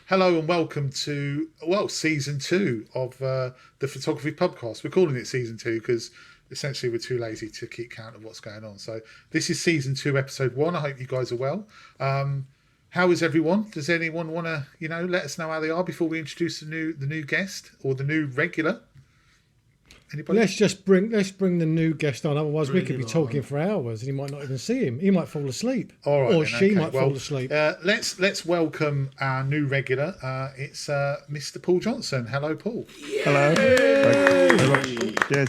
Hello and welcome to, season 2 of the Photography Pubcast. We're calling it season 2 because essentially we're too lazy to keep count of what's going on. So this is season 2, episode 1. I hope you guys are well. How is everyone? Does anyone want to, let us know how they are before we introduce the new guest or the new regular? Anybody? Let's bring the new guest on. Otherwise, we could be talking for hours, and you might not even see him. He might fall asleep, all right, or she might fall asleep. Let's welcome our new regular. It's Mr. Paul Johnson. Hello, Paul. Yay! Hello. Yes.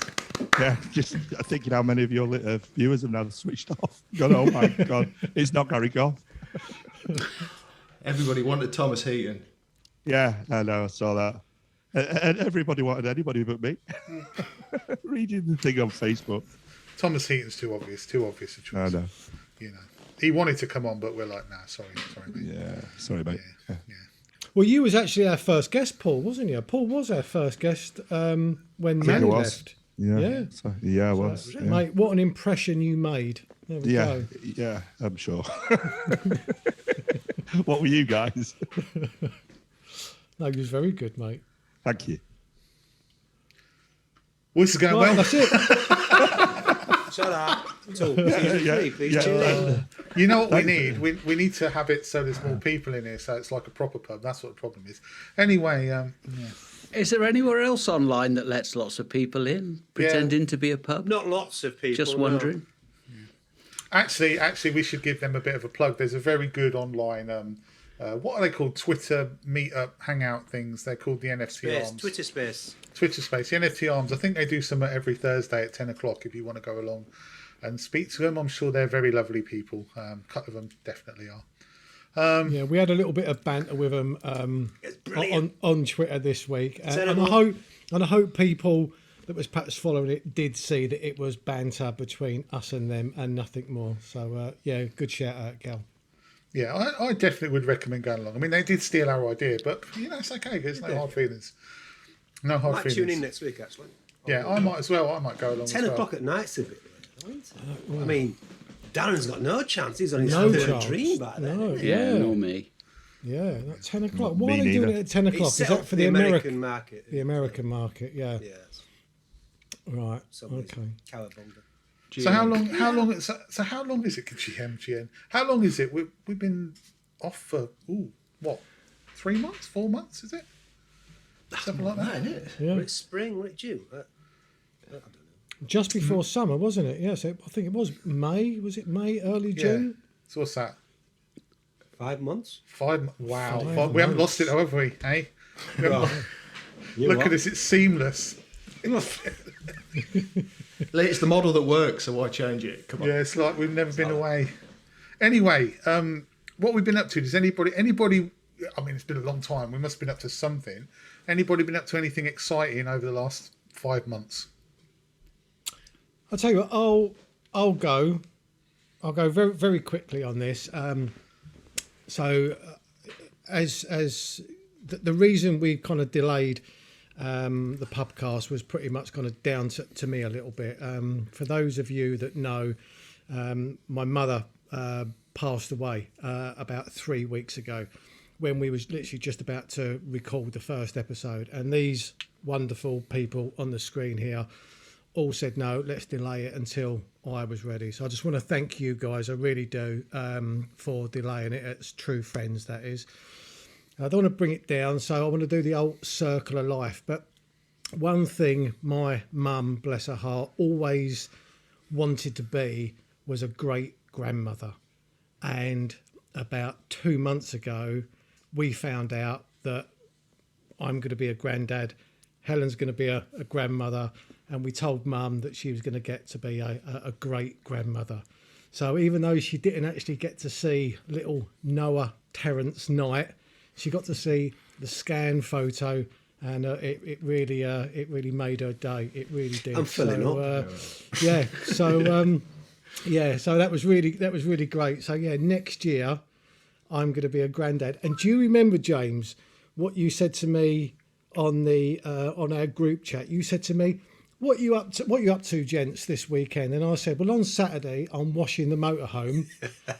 Yeah. Just thinking how many of your viewers have now switched off. God, oh my God, it's not Gary Goff. Everybody wanted Thomas Heaton. Yeah, I know. I saw that. And everybody wanted anybody but me. Reading the thing on Facebook. Thomas Heaton's too obvious a choice. I know. He wanted to come on, but we're like, nah, sorry, mate. Yeah, sorry, mate. Yeah. Well, you was actually our first guest, Paul, wasn't you? Paul was our first guest when Manny left. Yeah. So, I was. Yeah. Mate, what an impression you made. There we go. Yeah, I'm sure. What were you guys? No, he was very good, mate. Thank you. Well, this is going well. That's it. Shut up. You know what we need? We need to have it so there's more people in here, so it's like a proper pub. That's what the problem is. Anyway, Is there anywhere else online that lets lots of people in, pretending to be a pub? Not lots of people. Just wondering. No. Actually, we should give them a bit of a plug. There's a very good online. What are they called? Twitter meetup hangout things. They're called the NFT Arms. Twitter Space. The NFT Arms. I think they do some every Thursday at 10 o'clock if you want to go along and speak to them. I'm sure they're very lovely people. A couple of them definitely are. We had a little bit of banter with them on Twitter this week, and I hope people that was perhaps following it did see that it was banter between us and them and nothing more. So good shout out, Gal. Yeah, I definitely would recommend going along. I mean, they did steal our idea, but it's okay. There's no hard feelings. No hard feelings. Tune in next week, actually. Yeah, I might as well. I might go along. 10 o'clock at night's a bit late. I mean, Darren's got no chance. He's on his third dream by then. Nor me. Yeah, 10 o'clock. Why are they doing it at 10 o'clock? Is that for the American market? The American market, yeah. Yes. Right. Okay. Cowabunga. So how long is it, GM? How long is it? We've been off for 3 months, 4 months, is it? Something like that, isn't it? Yeah. It's spring, it's June. I don't know. Just before summer, wasn't it? Yeah, so I think it was May. Was it May, early June? So what's that? 5 months? 5 months. Wow. Five We haven't lost it, have we? Hey? Look at this, it's seamless. It's the model that works, so why change it? Come on. Yeah, it's like we've never been away. Anyway, what we've been up to, does anybody, I mean, it's been a long time. We must have been up to something. Anybody been up to anything exciting over the last 5 months? I'll tell you what, I'll go very, very quickly on this. As the reason we kind of delayed the pubcast was pretty much kind of down to me a little bit. For those of you that know, my mother passed away about 3 weeks ago when we was literally just about to record the first episode, and these wonderful people on the screen here all said, no, let's delay it until I was ready. So I just want to thank you guys, I really do, for delaying it. It's true friends, that is. I don't want to bring it down, so I want to do the old circle of life. But one thing my mum, bless her heart, always wanted to be was a great grandmother. And about 2 months ago, we found out that I'm going to be a granddad, Helen's going to be a grandmother, and we told Mum that she was going to get to be a great grandmother. So even though she didn't actually get to see little Noah Terrence Knight, she got to see the scan photo, and it really made her day. It really did. I'm filling up. Yeah. So so that was really great. So yeah, next year I'm going to be a granddad. And do you remember, James, what you said to me on our group chat? You said to me, What are you up to, gents, this weekend? And I said, well, on Saturday I'm washing the motorhome,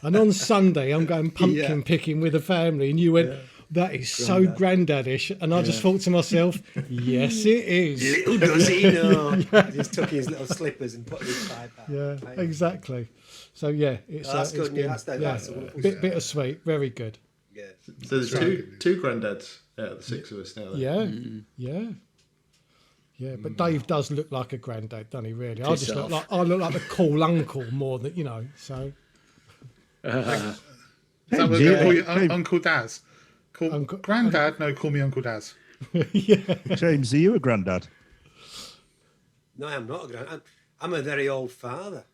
and on Sunday I'm going pumpkin picking with the family. And you went, that is so granddadish. And I just thought to myself, yes, it is. Little does he know. He just took his little slippers and put his pipe out. Yeah, exactly. So yeah, it's That's it's good. been, That's a wonderful bittersweet, very good. Yeah. So there's two granddads out of the six of us now. Then. Yeah. But Dave does look like a granddad, doesn't he? Really, I Piss off. look like the cool uncle more than So Is that what they call you, Uncle Daz? Uncle- Granddad? No, call me Uncle Daz. James, are you a granddad? No, I'm not a grand. I'm a very old father.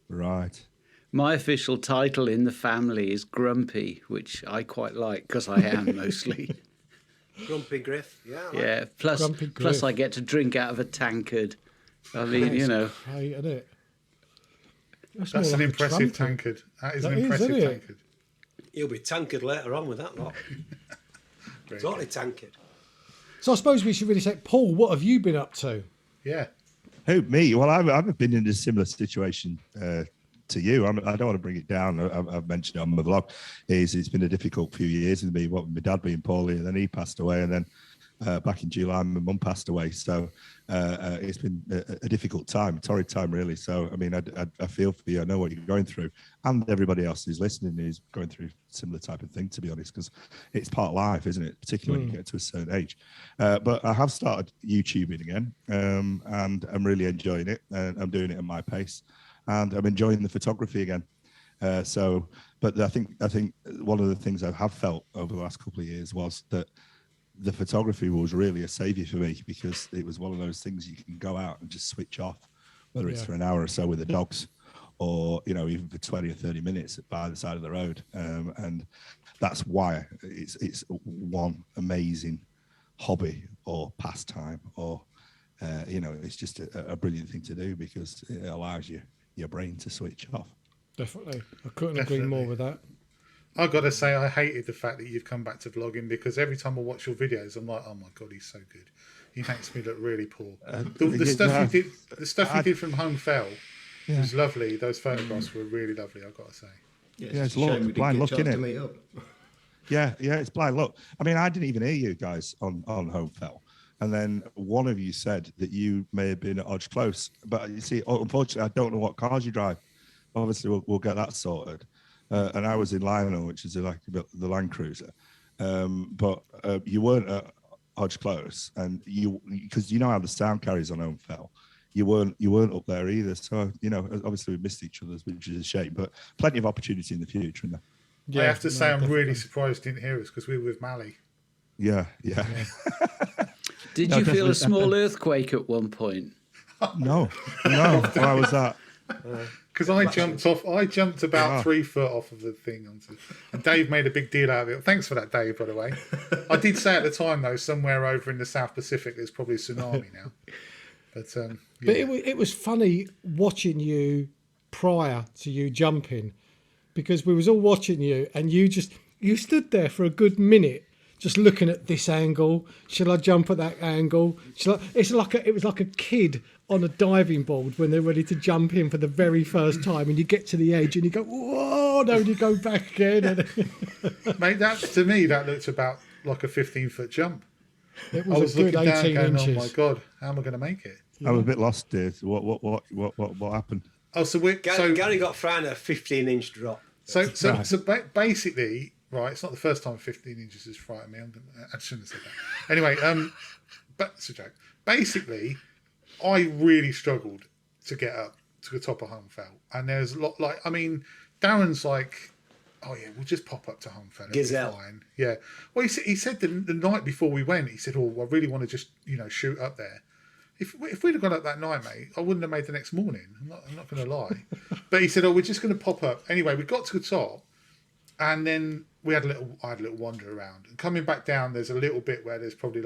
Right. My official title in the family is Grumpy, which I quite like because I am mostly. Grumpy Griff. Yeah. I like Yeah. Plus Grumpy Griff. I get to drink out of a tankard. I mean, you know. Great, isn't it? That's more an like a impressive trumpet. tankard. That is That an is, impressive isn't it? tankard. He'll be tankered later on with that lot. Totally tankered. So I suppose we should really say, Paul, what have you been up to? Yeah. Who, me? Well, I've been in a similar situation to you. I don't want to bring it down. I've mentioned it on my vlog. It's been a difficult few years with me. What with my dad being poorly, and then he passed away, and then back in July, my mum passed away. So it's been a difficult time, a torrid time, really. So I mean, I feel for you. I know what you're going through, and everybody else who's listening is going through a similar type of thing. To be honest, because it's part of life, isn't it? Particularly when you get to a certain age. But I have started YouTubing again, and I'm really enjoying it. And I'm doing it at my pace, and I'm enjoying the photography again. But I think one of the things I have felt over the last couple of years was that the photography was really a savior for me, because it was one of those things you can go out and just switch off, whether it's for an hour or so with the dogs, or even for 20 or 30 minutes by the side of the road. And that's why it's one amazing hobby or pastime, or it's just a brilliant thing to do, because it allows your brain to switch off. Definitely. I couldn't agree more with that. I've got to say, I hated the fact that you've come back to vlogging, because every time I watch your videos, I'm like, oh my God, he's so good. He makes me look really poor. The stuff you did from Home Fell was lovely. Those photographs were really lovely, I've got to say. Yeah, it's a shame we blind didn't get luck, a chance innit? to meet up. Yeah, it's blind luck. I mean, I didn't even hear you guys on Home Fell. And then one of you said that you may have been at Odge Close. But you see, unfortunately, I don't know what cars you drive. Obviously, we'll get that sorted. And I was in Lionel, which is like the Land Cruiser. But you weren't at Odge Close, and because you know how the sound carries on Home Fell. You weren't up there either. So, obviously we missed each other, which is a shame. But plenty of opportunity in the future, isn't there? I have to say, I'm really surprised you didn't hear us, because we were with Mally. Yeah. Did you feel a small earthquake at one point? No. Why was that? Because I jumped about 3 foot off of the thing, and Dave made a big deal out of it. Thanks for that, Dave, by the way. I did say at the time, though, somewhere over in the South Pacific, there's probably a tsunami now. But But it was funny watching you prior to you jumping, because we was all watching you, and you stood there for a good minute just looking at this angle. Shall I jump at that angle? It was like a kid on a diving board when they're ready to jump in for the very first time, and you get to the edge and you go, whoa, no, and you go back again. Mate, to me that looked about like a 15-foot jump. It I was a good looking down, 18 going, inches. "Oh my God, how am I going to make it?" I'm a bit lost, Dave. What happened? Oh, so Gary got frightened at a 15-inch drop. So basically, right, it's not the first time 15 inches has frightened me. I shouldn't have said that. Anyway, but it's a joke. Basically, I really struggled to get up to the top of Home Fell, and there's a lot Darren's like, oh yeah, we'll just pop up to Home Fell. Gazelle. Fine. Yeah. Well, he said the night before we went, he said, oh, I really want to just shoot up there. If we'd have gone up that night, mate, I wouldn't have made the next morning. I'm not going to lie. But he said, oh, we're just going to pop up. Anyway, we got to the top, and then I had a little wander around. And coming back down, there's a little bit where there's probably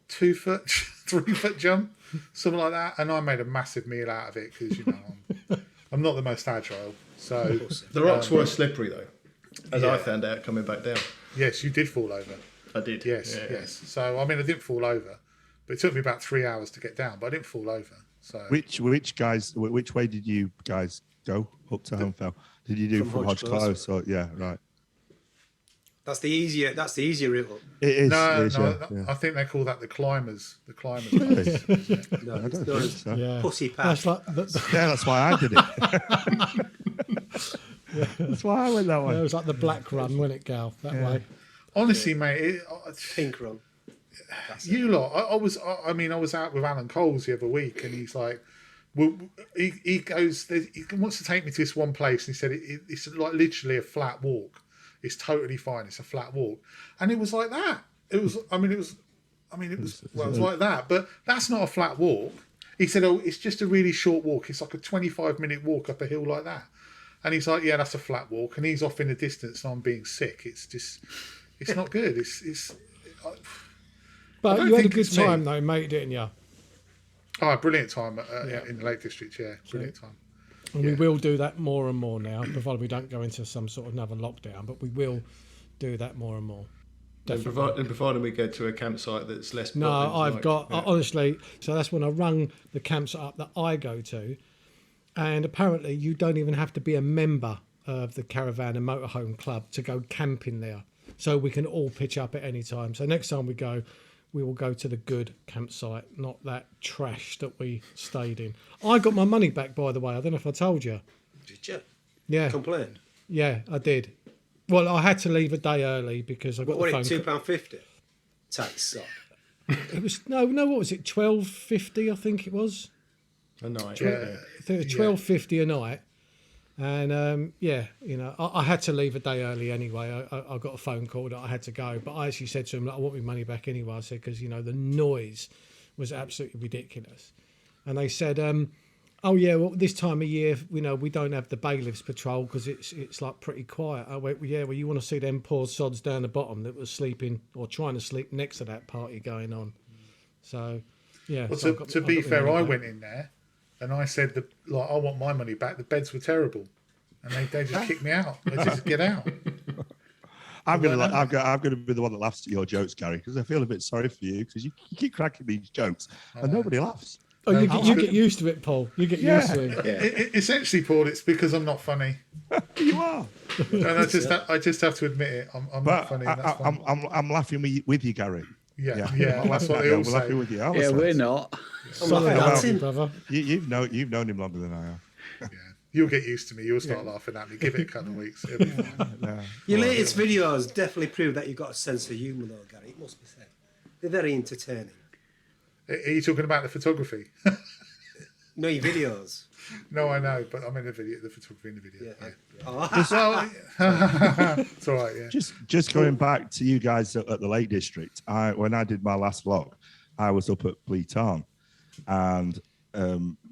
2 foot, 3 foot jump, something like that. And I made a massive meal out of it, because I'm not the most agile. So The rocks were slippery though, as I found out coming back down. yes, you did fall over. I did. Yes. So I didn't fall over, but it took me about 3 hours to get down. But I didn't fall over. So Which way did you guys go up to Home Fell? Did you do from Hodge Close? Or, yeah, right. That's the easier route up. It is. No, it is, no, yeah. I think they call that the climbers. The climbers. Really? No, I it's don't known think as so. Yeah. Pussy That's Path. like Yeah, that's why I did it. That's why I went that it way. was like the black run, wasn't it, Gal? That way. Honestly, mate, Pink Run. you lot. I was out with Alan Coles the other week, and he's like, well, he goes, he wants to take me to this one place, and he said it's like literally a flat walk. It's totally fine. It's a flat walk, and it was like that. It was like that, but that's not a flat walk. He said, "Oh, it's just a really short walk. It's like a 25-minute walk up a hill like that." And he's like, "Yeah, that's a flat walk." And he's off in the distance, and I'm being sick. It's just, it's not good. But don't you had a think good it's me. time though, mate, didn't you? Brilliant time Yeah. in the Lake District. Yeah, brilliant time. And we will do that more and more now, provided we don't go into some sort of another lockdown. But we will do that more and more. And provided we go to a campsite that's less. No, built into, honestly. So that's when I rung the campsite up that I go to, and apparently you don't even have to be a member of the Caravan and Motorhome Club to go camping there. So we can all pitch up at any time. So next time we go, we will go to the good campsite, not that trash that we stayed in. I got my money back, by the way. I don't know if I told you. Did you? Yeah, Complain. yeah, I did. Well, I had to leave a day early because I got What the was phone. it, £2.50? Tax stop. It was no. What was it? $12.50, I think it was. A night. Yeah. I think it was $12.50 a night, and I had to leave a day early anyway. I got a phone call that I had to go, but I actually said to him, like, I want my money back anyway. I said because the noise was absolutely ridiculous, and they said, "Oh yeah, well this time of year, we don't have the bailiffs patrol because it's like pretty quiet." I went, "Well, yeah, well you want to see them poor sods down the bottom that was sleeping or trying to sleep next to that party going on." So yeah. Well, so to be fair, I went in there, and I said I want my money back. The beds were terrible, and they just kicked me out. They just get out. I'm gonna be the one that laughs at your jokes, Gary, because I feel a bit sorry for you because you keep cracking these jokes and nobody laughs. Oh, you get used to it, Paul. You get used to it. Essentially, Paul, it's because I'm not funny, You are. and I just have to admit it. I'm But not funny. And that's fine. I'm laughing with you, Gary. Yeah, I'm that's laughing what at they you. all We're laughing say. with you. Yeah, we're not. Solidarity, Well, brother. You've known him longer than I have. Yeah. You'll get used to me. You'll start laughing at me. Give it a couple of weeks. It'll be fine. No. Your latest videos definitely prove that you've got a sense of humour, though, Gary. It must be said. They're very entertaining. Are you talking about the photography? No, your videos. No, I know, but I'm in the photography in the video. Yeah. Yeah. Oh, Well, it's all right. Yeah. Just going back to you guys at the Lake District. When I did my last vlog, I was up at Bleetarn, and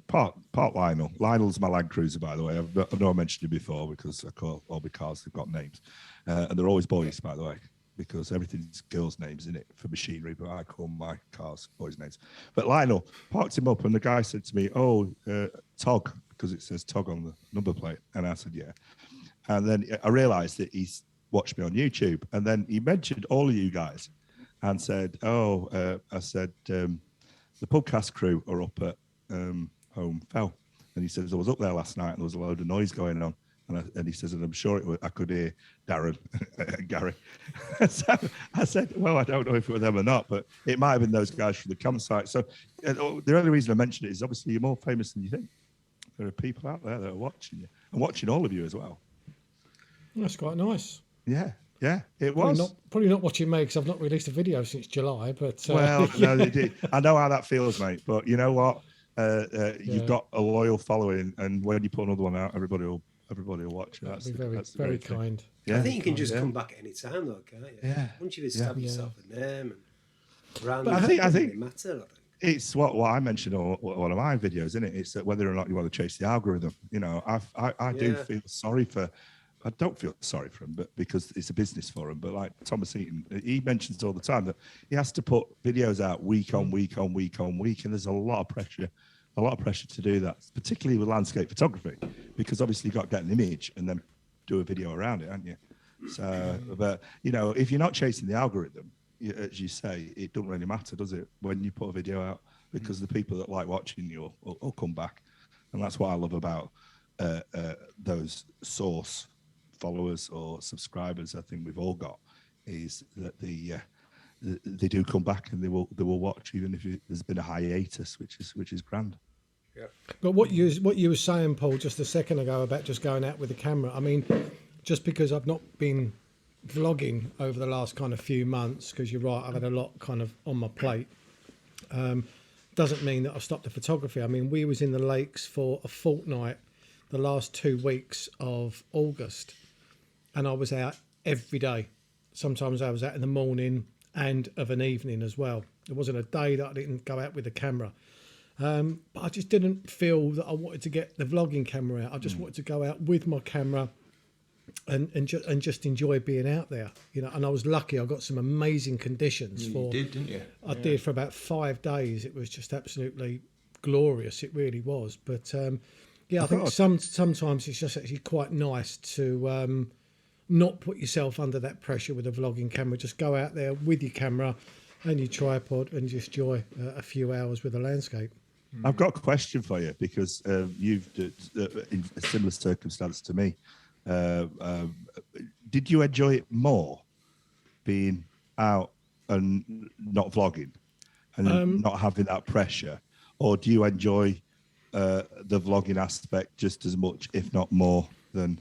Part Lionel. Lionel's my Land Cruiser, by the way. I know I mentioned it before because I call all the cars they've got names, and they're always boys, by the way, because everything's girls' names in it for machinery. But I call my cars boys' names. But Lionel parked him up, and the guy said to me, "Oh, Tog," because it says Tog on the number plate, and I said, "Yeah." And then I realised that he's watched me on YouTube, and then he mentioned all of you guys, and said, "Oh," I said, "the Pubcast crew are up at Home Fell," and he says, "I was up there last night and there was a load of noise going on," and he says, "and I'm sure I could hear Darren and Gary." So I said, "Well, I don't know if it was them or not, but it might have been those guys from the campsite." So the only reason I mentioned it is obviously you're more famous than you think. There are people out there that are watching you and watching all of you as well. That's quite nice. Yeah, it was. Probably not watching me because I've not released a video since July. But Well, no, they did. I know how that feels, mate. But you know what? You've got a loyal following, and when you put another one out, everybody will watch it. that'd be very kind. Yeah. I think you can just come back at any time, though, can't you? Yeah. Once you've established yourself a name and brand, But I think- it doesn't really matter. I think. It's what I mentioned on one of my videos, isn't it? It's that whether or not you want to chase the algorithm. You know, I do feel sorry for. I don't feel sorry for him, but because it's a business for him. But like Thomas Eaton, he mentions all the time that he has to put videos out week on week on week on week, and there's a lot of pressure to do that, particularly with landscape photography, because obviously you've got to get an image and then do a video around it, haven't you? So, but you know, if you're not chasing the algorithm, as you say, it doesn't really matter, does it, when you put a video out? Because the people that like watching you will come back, and that's what I love about those source followers or subscribers. I think we've all got is that they do come back and they will watch even if there's been a hiatus, which is grand. But what you were saying, Paul, just a second ago about just going out with the camera. I mean, just because I've not been vlogging over the last kind of few months, because you're right, I've had a lot kind of on my plate. Doesn't mean that I've stopped the photography. I mean, we was in the lakes for a fortnight, the last 2 weeks of August, and I was out every day. Sometimes I was out in the morning and of an evening as well. There wasn't a day that I didn't go out with the camera. But I just didn't feel that I wanted to get the vlogging camera out. I just wanted to go out with my camera and just enjoy being out there, you know. And I was lucky; I got some amazing conditions. You did, didn't you? I did for about 5 days. It was just absolutely glorious. It really was. But yeah, I think sometimes it's just actually quite nice to not put yourself under that pressure with a vlogging camera. Just go out there with your camera and your tripod and just enjoy a few hours with the landscape. I've got a question for you because you've in a similar circumstance to me. Did you enjoy it more being out and not vlogging and not having that pressure, or do you enjoy the vlogging aspect just as much, if not more, than?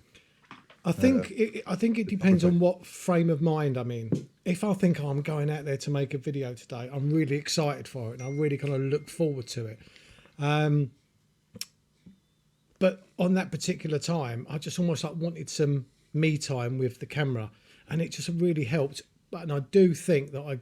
I think it depends on what frame of mind I'm in. If I think I'm going out there to make a video today, I'm really excited for it and I really kind of look forward to it. But on that particular time, I just almost like wanted some me time with the camera, and it just really helped. And I do think that I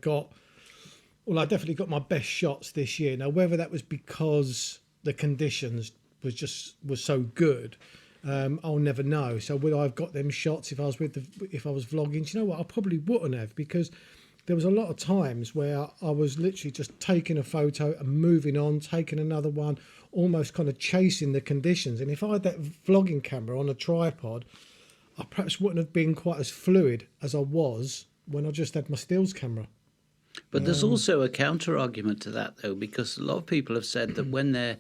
definitely got my best shots this year. Now, whether that was because the conditions was so good, I'll never know. So would I have got them shots if I was vlogging? Do you know what? I probably wouldn't have, because there was a lot of times where I was literally just taking a photo and moving on, taking another one, almost kind of chasing the conditions. And if I had that vlogging camera on a tripod, I perhaps wouldn't have been quite as fluid as I was when I just had my stills camera. But there's also a counter argument to that, though, because a lot of people have said that when they're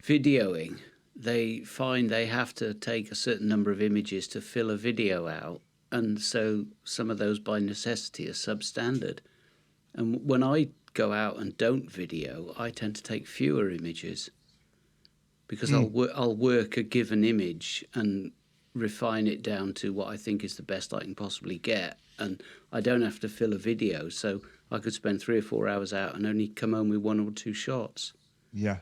videoing, they find they have to take a certain number of images to fill a video out. And so some of those by necessity are substandard. And when I go out and don't video, I tend to take fewer images because I'll work a given image and refine it down to what I think is the best I can possibly get. And I don't have to fill a video. So I could spend 3 or 4 hours out and only come home with 1 or 2 shots. Yeah.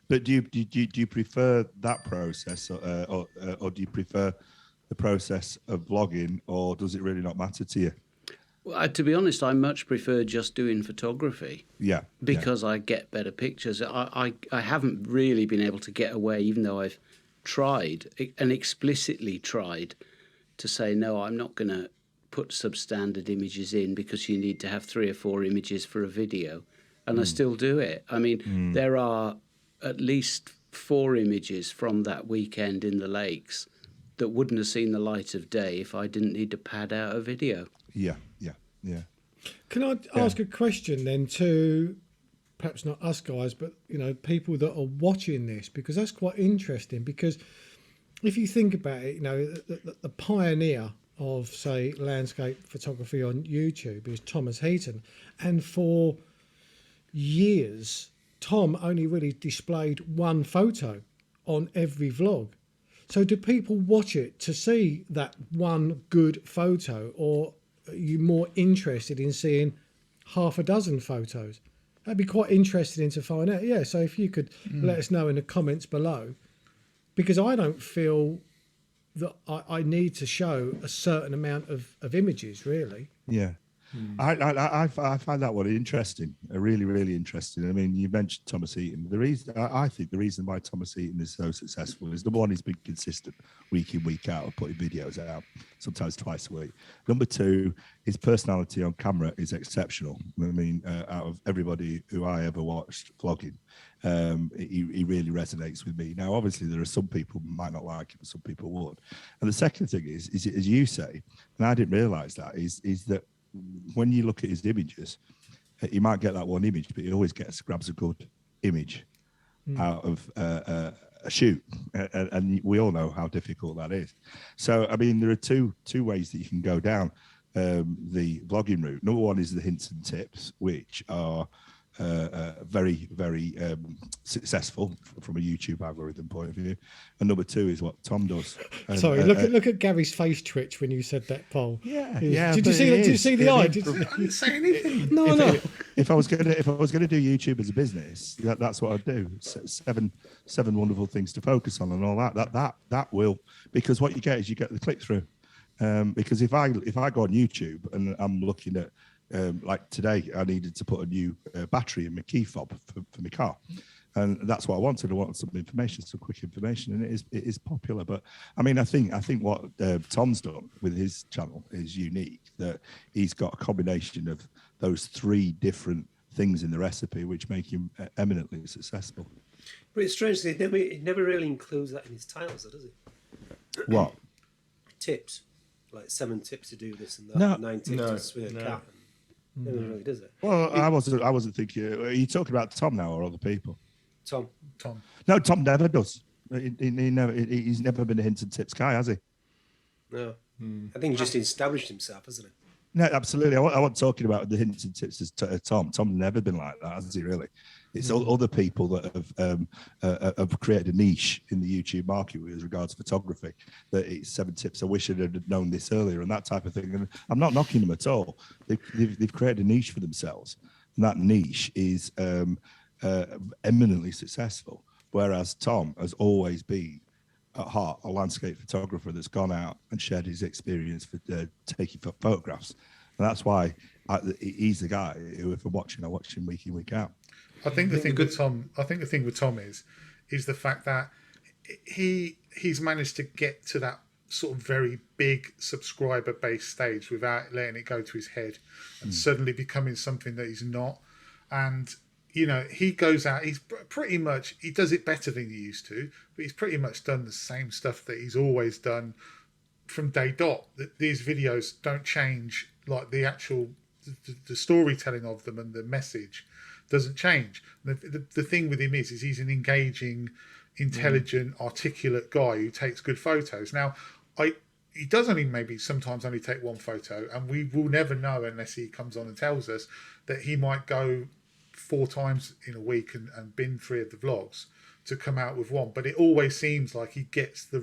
But do you prefer that process, or do you prefer the process of vlogging, or does it really not matter to you? Well, to be honest, I much prefer just doing photography. Yeah. Because I get better pictures. I haven't really been able to get away, even though I've tried and explicitly tried to say, no, I'm not going to put substandard images in because you need to have 3 or 4 images for a video. And I still do it. I mean, there are at least 4 images from that weekend in the lakes that wouldn't have seen the light of day if I didn't need to pad out a video. Yeah. Can I ask a question then to perhaps not us guys, but people that are watching this, because that's quite interesting. Because if you think about it, the pioneer of, say, landscape photography on YouTube is Thomas Heaton, and for years Tom only really displayed 1 photo on every vlog. So do people watch it to see that 1 good photo, or are you more interested in seeing half a dozen photos? That'd be quite interesting to find out. Yeah, so if you could let us know in the comments below, because I don't feel that I need to show a certain amount of images, really. Yeah. I find that one interesting, really, really interesting. I mean, you mentioned Thomas Heaton. I think the reason why Thomas Heaton is so successful is, number one, he's been consistent week in, week out of putting videos out, sometimes twice a week. Number 2, his personality on camera is exceptional. I mean, out of everybody who I ever watched vlogging, he really resonates with me. Now, obviously, there are some people who might not like him, but some people would. And the second thing is as you say, and I didn't realise that, is that when you look at his images, he might get that 1 image, but he always grabs a good image out of a shoot, and we all know how difficult that is. So, I mean, there are two ways that you can go down. the blogging route. Number one is the hints and tips, which are very, very successful from a YouTube algorithm point of view. And number two is what Tom does. And, Sorry, look at Gary's face twitch when you said that, Paul. Yeah. Did you see the eye? I didn't say anything. No. If I was gonna do YouTube as a business, that's what I'd do. Seven wonderful things to focus on and all that. That will, because what you get is you get the click through. Because if I go on YouTube and I'm looking at like today, I needed to put a new battery in my key fob for my car, and that's what I wanted. I wanted some information, some quick information, and it is popular. But I mean, I think what Tom's done with his channel is unique. That he's got a combination of those three different things in the recipe, which make him eminently successful. But it's strange, he never really includes that in his titles, does he? What? Tips. Like 7 tips to do this and that. No. 9 tips to swing a cat. Never really does it. Well, I wasn't thinking. Are you talking about Tom now or other people? Tom. No, Tom never does. He's never been a hints and tips guy, has he? No. I think he just established himself, hasn't he? No, absolutely. I wasn't talking about the hints and tips as Tom. Tom's never been like that, has he? Really? It's all other people that have created a niche in the YouTube market with regards to photography. That it's 7 tips. I wish I'd have known this earlier and that type of thing. And I'm not knocking them at all. They've created a niche for themselves, and that niche is eminently successful. Whereas Tom has always been, at heart, a landscape photographer that's gone out and shared his experience for taking photographs, and that's why he's the guy who, if I'm watching, I watch him week in, week out. I think the thing with Tom is the fact that he's managed to get to that sort of very big subscriber base stage without letting it go to his head and suddenly becoming something that he's not. And you know, he goes out, he does it better than he used to, but he's pretty much done the same stuff that he's always done from day dot. These videos don't change, like the actual, the storytelling of them and the message doesn't change. The thing with him is he's an engaging, intelligent, articulate guy who takes good photos. Now, he does sometimes only take one photo, and we will never know unless he comes on and tells us that he might go 4 times in a week and bin 3 of the vlogs to come out with one. But it always seems like he gets the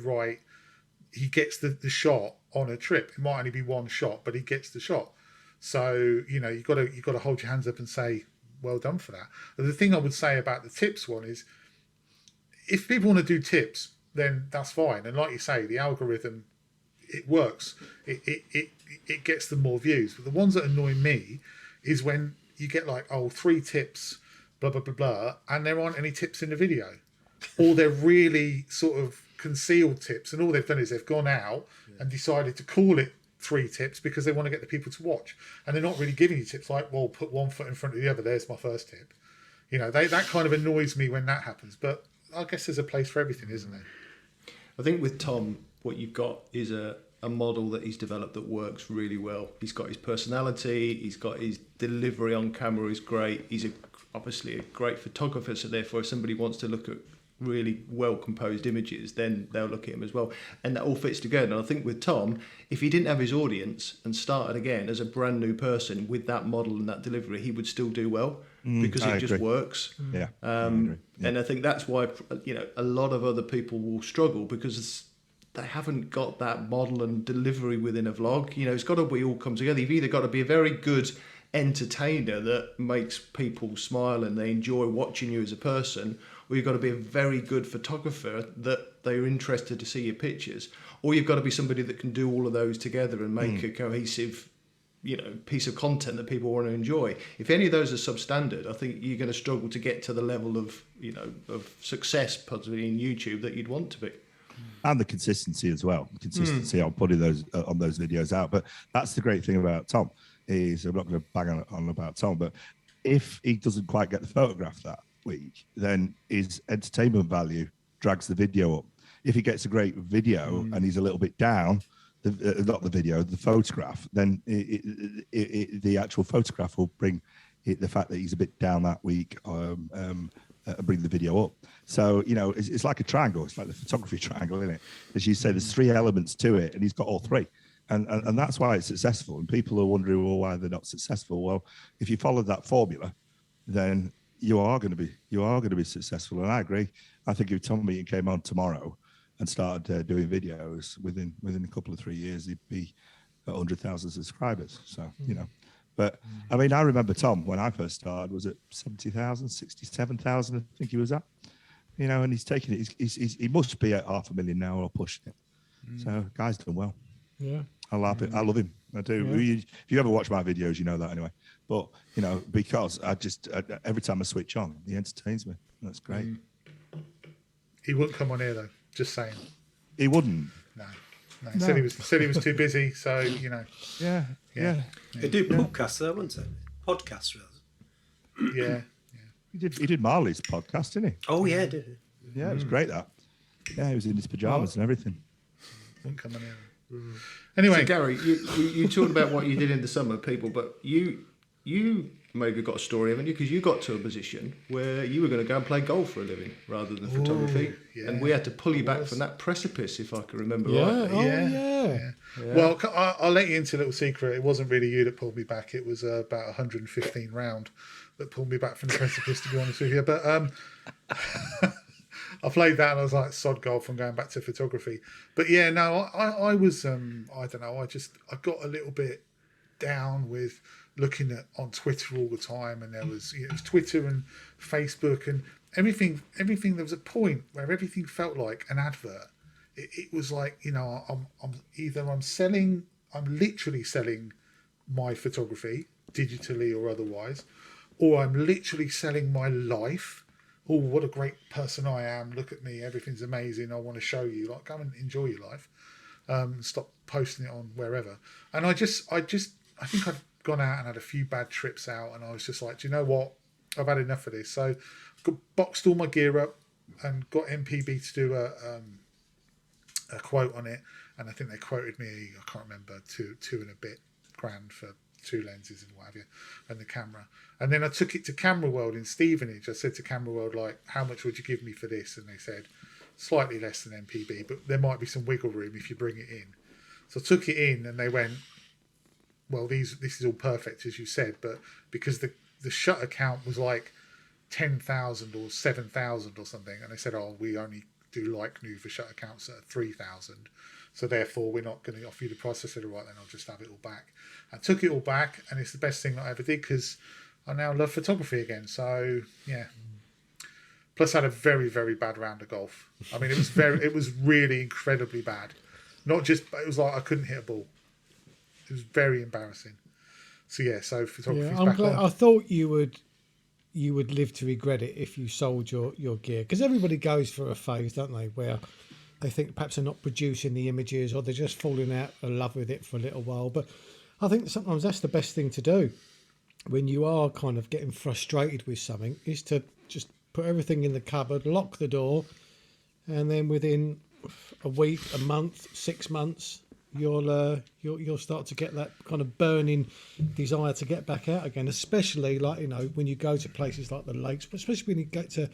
shot on a trip. It might only be one shot, but he gets the shot. So, you know, you've got to hold your hands up and say, well done for that. And the thing I would say about the tips one is, if people want to do tips, then that's fine. And like you say, the algorithm, it works. It gets them more views. But the ones that annoy me is when you get like, 3 tips, blah, blah, blah, blah, and there aren't any tips in the video. Or they're really sort of concealed tips, and all they've done is they've gone out and decided to call it 3 tips because they want to get the people to watch. And they're not really giving you tips like, well, put one foot in front of the other, there's my first tip. You know, that kind of annoys me when that happens. But I guess there's a place for everything, isn't there? I think with Tom, what you've got is a model that he's developed that works really well. He's got his personality, he's got his delivery on camera is great. He's obviously a great photographer, so therefore if somebody wants to look at really well composed images, then they'll look at him as well, and that all fits together. And I think with Tom, if he didn't have his audience and started again as a brand new person with that model and that delivery, he would still do well because it just works. Yeah, and I think that's why, you know, a lot of other people will struggle because they haven't got that model and delivery within a vlog. You know, it's got to be all come together. You've either got to be a very good entertainer that makes people smile and they enjoy watching you as a person, or you've got to be a very good photographer that they're interested to see your pictures, or you've got to be somebody that can do all of those together and make a cohesive, you know, piece of content that people want to enjoy. If any of those are substandard, I think you're going to struggle to get to the level of, you know, of success possibly in YouTube that you'd want to be. And the consistency as well. Consistency on putting those on those videos out. But that's the great thing about Tom is, I'm not going to bang on about Tom, but if he doesn't quite get the photograph that week, then his entertainment value drags the video up. If he gets a great video and he's a little bit down, not the video, the photograph, then the actual photograph will bring the fact that he's a bit down that week, bring the video up. So, you know, it's like a triangle. It's like the photography triangle, isn't it? As you say, there's 3 elements to it, and he's got all 3. And that's why it's successful. And people are wondering, well, why they're not successful. Well, if you followed that formula, then you are going to be successful. And I agree. I think if Tom Meaton came on tomorrow and started doing videos within a couple of 3 years, he'd be at 100,000 subscribers. So, but I mean, I remember Tom when I first started was at 70,000, 67,000, I think he was at, and he's taking it. He must be at 500,000 now or pushing it. So, guy's done well. Yeah. I love it. I love him. I do. Yeah. If you ever watch my videos, you know that anyway. But, because every time I switch on, he entertains me. That's great. He wouldn't come on here though. Just saying. He wouldn't. No. He said he was too busy. So Yeah. They do podcasts, though, wouldn't they? Podcasts, rather. Yeah. He did Marley's podcast, didn't he? Oh yeah, did he? Yeah, it was great. That. Yeah, he was in his pajamas and everything. Wouldn't come on here. Anyway, So Gary, you talked about what you did in the summer, people, but you maybe got a story, haven't you? Because you got to a position where you were going to go and play golf for a living rather than photography, and we had to pull you back from that precipice, if I can remember rightly. Yeah. Well, I'll let you into a little secret. It wasn't really you that pulled me back. It was about 115 round that pulled me back from the precipice, to be honest with you. But I played that and I was like, sod golf, I'm going back to photography. But yeah, no, I was, I don't know, I got a little bit down with looking at on Twitter all the time, and there was, it was Twitter and Facebook and everything. There was a point where everything felt like an advert. It was like, I'm literally selling my photography digitally or otherwise, or I'm literally selling my life. Oh, what a great person I am. Look at me. Everything's amazing. I want to show you. Like, come and enjoy your life. Stop posting it on wherever. And I think I've gone out and had a few bad trips out, and I was just like, do you know what? I've had enough of this. So I've boxed all my gear up and got MPB to do a quote on it. And I think they quoted me, I can't remember, two and a bit grand for 2 lenses and what have you, and the camera. And then I took it to Camera World in Stevenage. I said to Camera World, like, how much would you give me for this? And they said, slightly less than MPB, but there might be some wiggle room if you bring it in. So I took it in, and they went, well, this is all perfect, as you said, but because the shutter count was like 10,000 or 7,000 or something, and they said, oh, we only do like new for shutter counts at 3,000. So therefore, we're not going to offer you the price. I said, all right, then I'll just have it all back. I took it all back, and it's the best thing that I ever did because I now love photography again. So yeah. Plus, I had a very, very bad round of golf. I mean, it was really incredibly bad. Not just, it was like I couldn't hit a ball. It was very embarrassing. So yeah, so photography's I'm back glad. on. I thought you would live to regret it if you sold your gear, because everybody goes through a phase, don't they, where they think perhaps they're not producing the images or they're just falling out of love with it for a little while. But I think sometimes that's the best thing to do when you are kind of getting frustrated with something, is to just put everything in the cupboard, lock the door, and then within a week, a month, 6 months, you'll start to get that kind of burning desire to get back out again, especially like, when you go to places like the lakes, but especially when you get to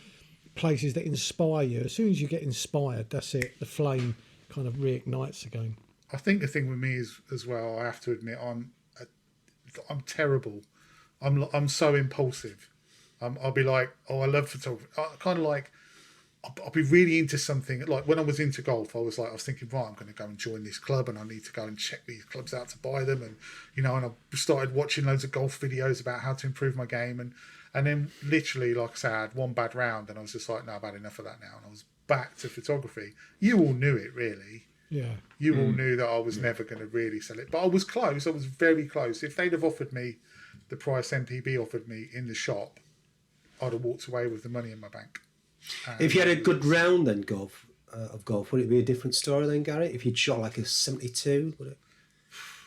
places that inspire you. As soon as you get inspired, that's it, the flame kind of reignites again. I think the thing with me is as well, I have to admit, I'm terrible. I'm so impulsive. I'll be like, oh, I love photography. Kind of like, I'll be really into something. Like when I was into golf, I was thinking, right, I'm going to go and join this club, and I need to go and check these clubs out to buy them, and and I started watching loads of golf videos about how to improve my game, and then literally, like I said, I had one bad round, and I was just like, no, I've had enough of that now, and I was back to photography. You all knew it, really. Yeah. You all knew that I was never going to really sell it, but I was close. I was very close. If they'd have offered me the price MPB offered me in the shop, I'd have walked away with the money in my bank. If you had a good round then of golf, would it be a different story then, Gary? If you'd shot like a 72, would it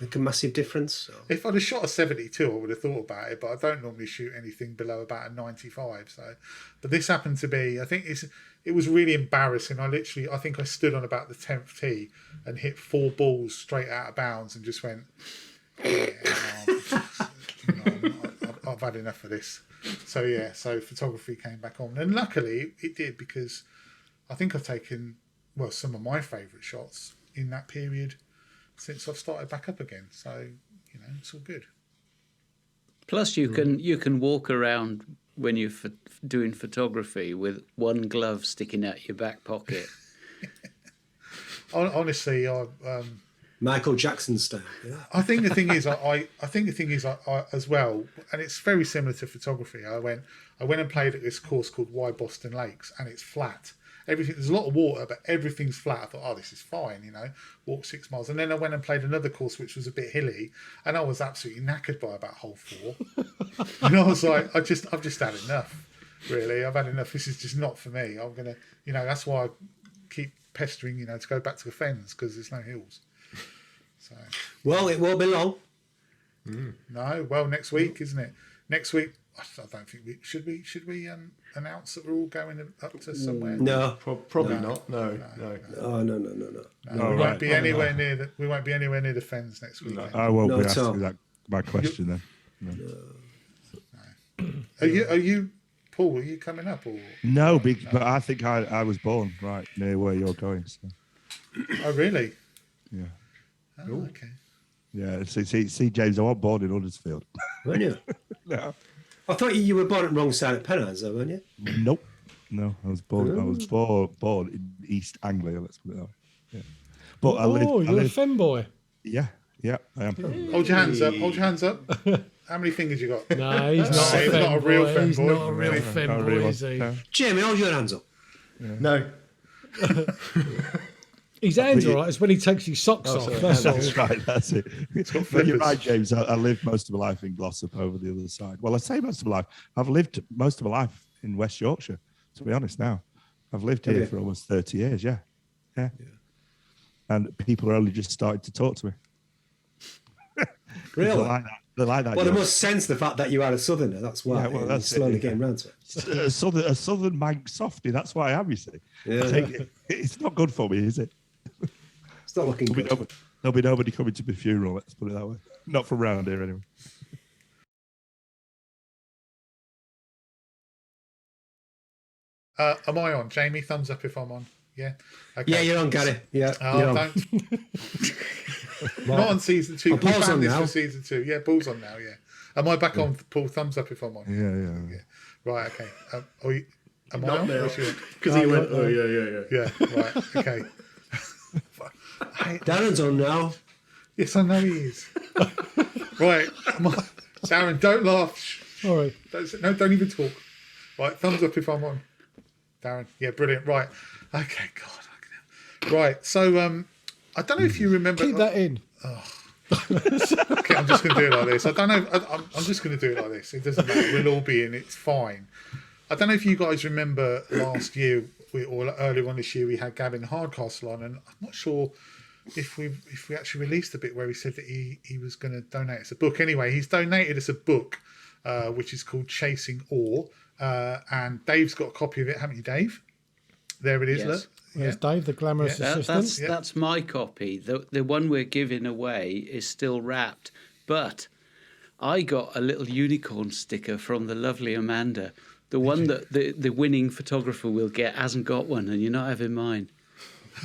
make a massive difference? Or? If I'd have shot a 72, I would have thought about it, but I don't normally shoot anything below about a 95. So, but this happened to be, I think it was really embarrassing. I think I stood on about the 10th tee and hit 4 balls straight out of bounds and just went, I've had enough of this. So yeah, so photography came back on, and luckily it did, because I think I've taken some of my favourite shots in that period. since I've started back up again. So it's all good. Plus, you can walk around when you're doing photography with one glove sticking out your back pocket. Honestly, Michael Jackson style. Yeah. I think the thing is, I as well, and it's very similar to photography. I went and played at this course called Why Boston Lakes, and it's flat. There's a lot of water, but everything's flat. I thought, oh, this is fine, walk 6 miles. And then I went and played another course which was a bit hilly, and I was absolutely knackered by about hole 4. And I was like, I've just had enough. Really, I've had enough. This is just not for me. I'm gonna, that's why I keep pestering, to go back to the fens because there's no hills. So, Well, it won't be long. no, well, next week, isn't it? Next week, I don't think we should we announce that we're all going up to somewhere. No. Probably not. No. Oh, no. We won't be anywhere near the. We won't be anywhere near the fens next week. I won't No, be Tom. asking that my question then. Are you, Paul? Are you coming up or? No, but I think I was born right near where you're going. So Oh, really? yeah, Oh, okay. yeah. See, James, I was born in Huddersfield. Weren't you? No, I thought you were born at the wrong side of Pennines, though, weren't you? nope. No, I was born in East Anglia. Let's put it that way. Yeah, but I you're a live. fen boy. Yeah, I am. Hold your hands up. Hold your hands up. How many fingers you got? No, he's not He's a fen not a boy. real fen He's boy. not a real Really? fen Not boy, really. is he? No. Jamie, hold your hands up. No. His hands all right. It's when he takes his socks off. That's all. That's right, that's it. But you're right, James. I lived most of my life in Glossop over the other side. Well, I say most of my life. I've lived most of my life in West Yorkshire, to be honest now. I've lived here for almost 30 years, yeah. And people are only just starting to talk to me. Really? They like that. Well, they joke. must sense the fact that you are a southerner. That's why. Yeah, well, They're that's it, slowly yeah. getting round to it. A southern mag softy. That's why I am, you see. Yeah. It's not good for me, is it? It's not looking good. There'll be nobody coming to my funeral, let's put it that way. Not from round here, anyway. Am I on? Jamie, thumbs up if I'm on. Yeah. Okay. Yeah, you're on, Gary. Yeah, Oh, you're on. don't. Not on season 2. Oh, We Paul's found on this now. for season 2. Yeah, Paul's on now. Yeah. Am I back on? Paul, thumbs up if I'm on. Yeah. Right. Okay. Am I Not on? now. What's your- Because he went, oh, yeah. Yeah. Right. Okay. Darren's on now. Yes, I know he is. Right. Darren, don't laugh. Shh. All right. Don't even talk. Right. Thumbs up if I'm on. Darren. Yeah. Brilliant. Right. Okay. God. Right. So, I don't know if you remember. Keep that in. Okay, I'm just going to do it like this. I don't know. I'm just going to do it like this. It doesn't matter. We'll all be in. It's fine. I don't know if you guys remember last year or earlier on this year we had Gavin Hardcastle on, and I'm not sure if we actually released a bit where he said that he was going to donate us a book. Anyway, he's donated us a book which is called Chasing Awe, and Dave's got a copy of it, haven't you, Dave? There it is. Yes. Look. There's Dave, the glamorous assistant. That's my copy. The one we're giving away is still wrapped, but I got a little unicorn sticker from the lovely Amanda. The one that the winning photographer will get hasn't got one, and you're not having mine.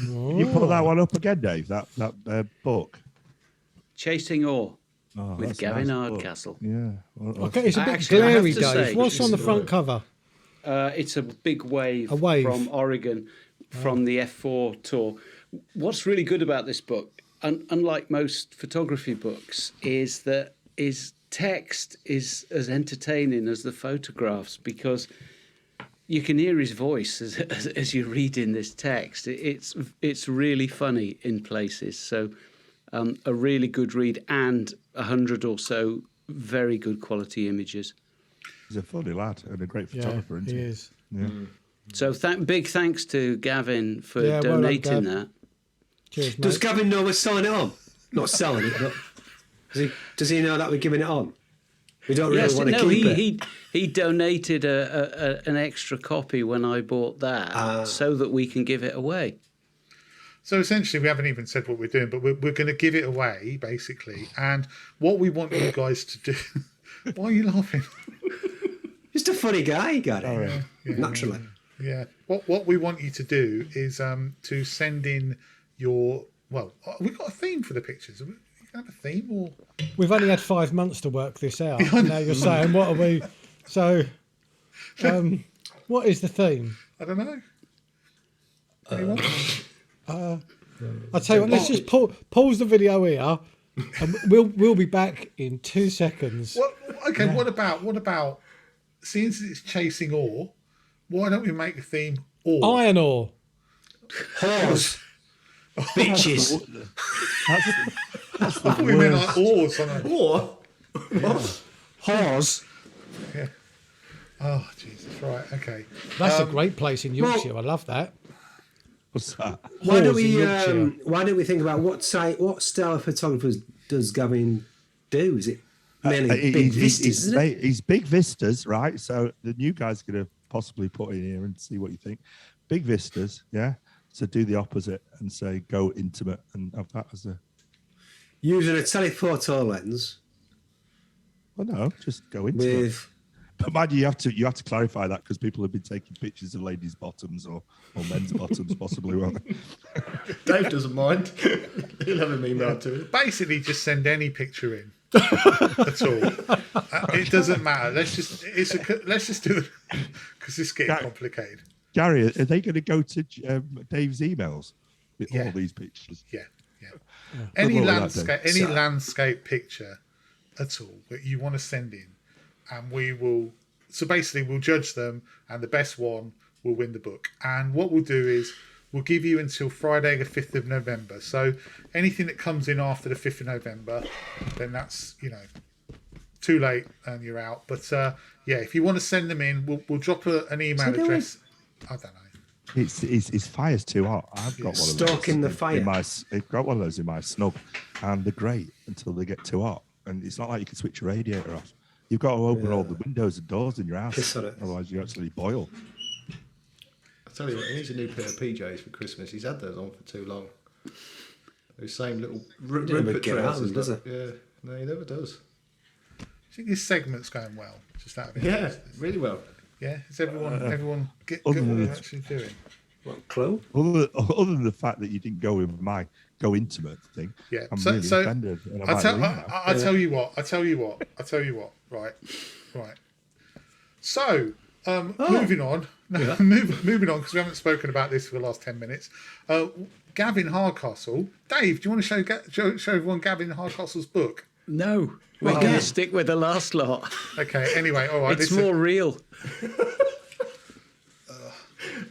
You put that one up again, Dave, that book. Chasing Awe Oh, with that's a Gavin nice book. Hardcastle. Yeah. Well, Okay, it's a bit Actually, I have glary, to Dave. say, What's on the it's- front cover? It's a big wave, A wave. from Oregon, from the F4 tour. What's really good about this book, unlike most photography books, is that text is as entertaining as the photographs, because you can hear his voice as you're reading this text. It's really funny in places. So a really good read, and 100 or so very good quality images. he's a funny lad and a great Yeah, photographer, isn't he he? is. Yeah. So big thanks to Gavin for Yeah, well done, donating Gav. that. Cheers, Does mate. Gavin know we're selling it on? Not selling it, but does he know that we're giving it on? We don't really Yes, want to no, keep it. he donated an extra copy when I bought that, so that we can give it away. So essentially, we haven't even said what we're doing, but we're going to give it away, basically. And what we want you guys to do... Why are you laughing? Just a funny guy, Gary. Oh, yeah. Naturally. Yeah. What we want you to do is to send in your well, we've got a theme for the pictures. You can have a theme or. We've only had 5 months to work this out. Now you're saying, what are we? So, what is the theme? I don't know. Anyone? I'll tell you what, let's just pause the video here and we'll be back in 2 seconds. Okay, what about since it's chasing ore, why don't we make the theme ore? Iron ore. Horse. Bitches. I thought we meant like oars on a Or what? Horse. yeah. Oh Jesus, right, okay. That's a great place in Yorkshire. I love that. What's that? Why don't Horse in Yorkshire. why don't we think about what style of photographers does Gavin do? Is it mainly big vistas, isn't it? He's big vistas, right? So the new guy's going to possibly put in here and see what you think. Big vistas, yeah. So do the opposite and say go intimate and have that as a. Using a telephoto lens Well, no, just go intimate. with But mind you, you have to clarify that because people have been taking pictures of ladies' bottoms or men's bottoms, possibly, won't they? Dave doesn't mind. He'll have an email to it. Basically, just send any picture in. At all. It doesn't matter. Let's just do it because it's getting complicated. Gary, are they going to go to Dave's emails with all these pictures? Yeah. Any luck with that, landscape, landscape picture at all that you want to send in, and we will. So basically, we'll judge them, and the best one will win the book. And what we'll do is we'll give you until Friday, the 5th of November. So anything that comes in after the 5th of November, then that's too late and you're out. But if you want to send them in, we'll drop an email address. I don't know. It's fire's too hot. I've got one of those. Stoking the fire. I've got one of those in my snug, and they're great until they get too hot. And it's not like you can switch your radiator off. You've got to open all the windows and doors in your house, Piss on it. otherwise you actually boil. I'll tell you what, he needs a new pair of PJs for Christmas. He's had those on for too long. Those same little Rupert get out of trousers, them, does he? Yeah, no, he never does. I think this segment's going well. Just out of Yeah, interest. really well. Yeah. Is everyone get Other what than we're this- actually doing? what clue? Other than the fact that you didn't go with my go intimate thing, Yeah. I'm So really offended. And I I might tell leave now. I tell you what. I tell you what. Right. So moving on. Moving on because we haven't spoken about this for the last 10 minutes. Gavin Hardcastle. Dave, do you want to show everyone Gavin Hardcastle's book? No, we're going to stick with the last lot. Okay. Anyway, all right. It's more real.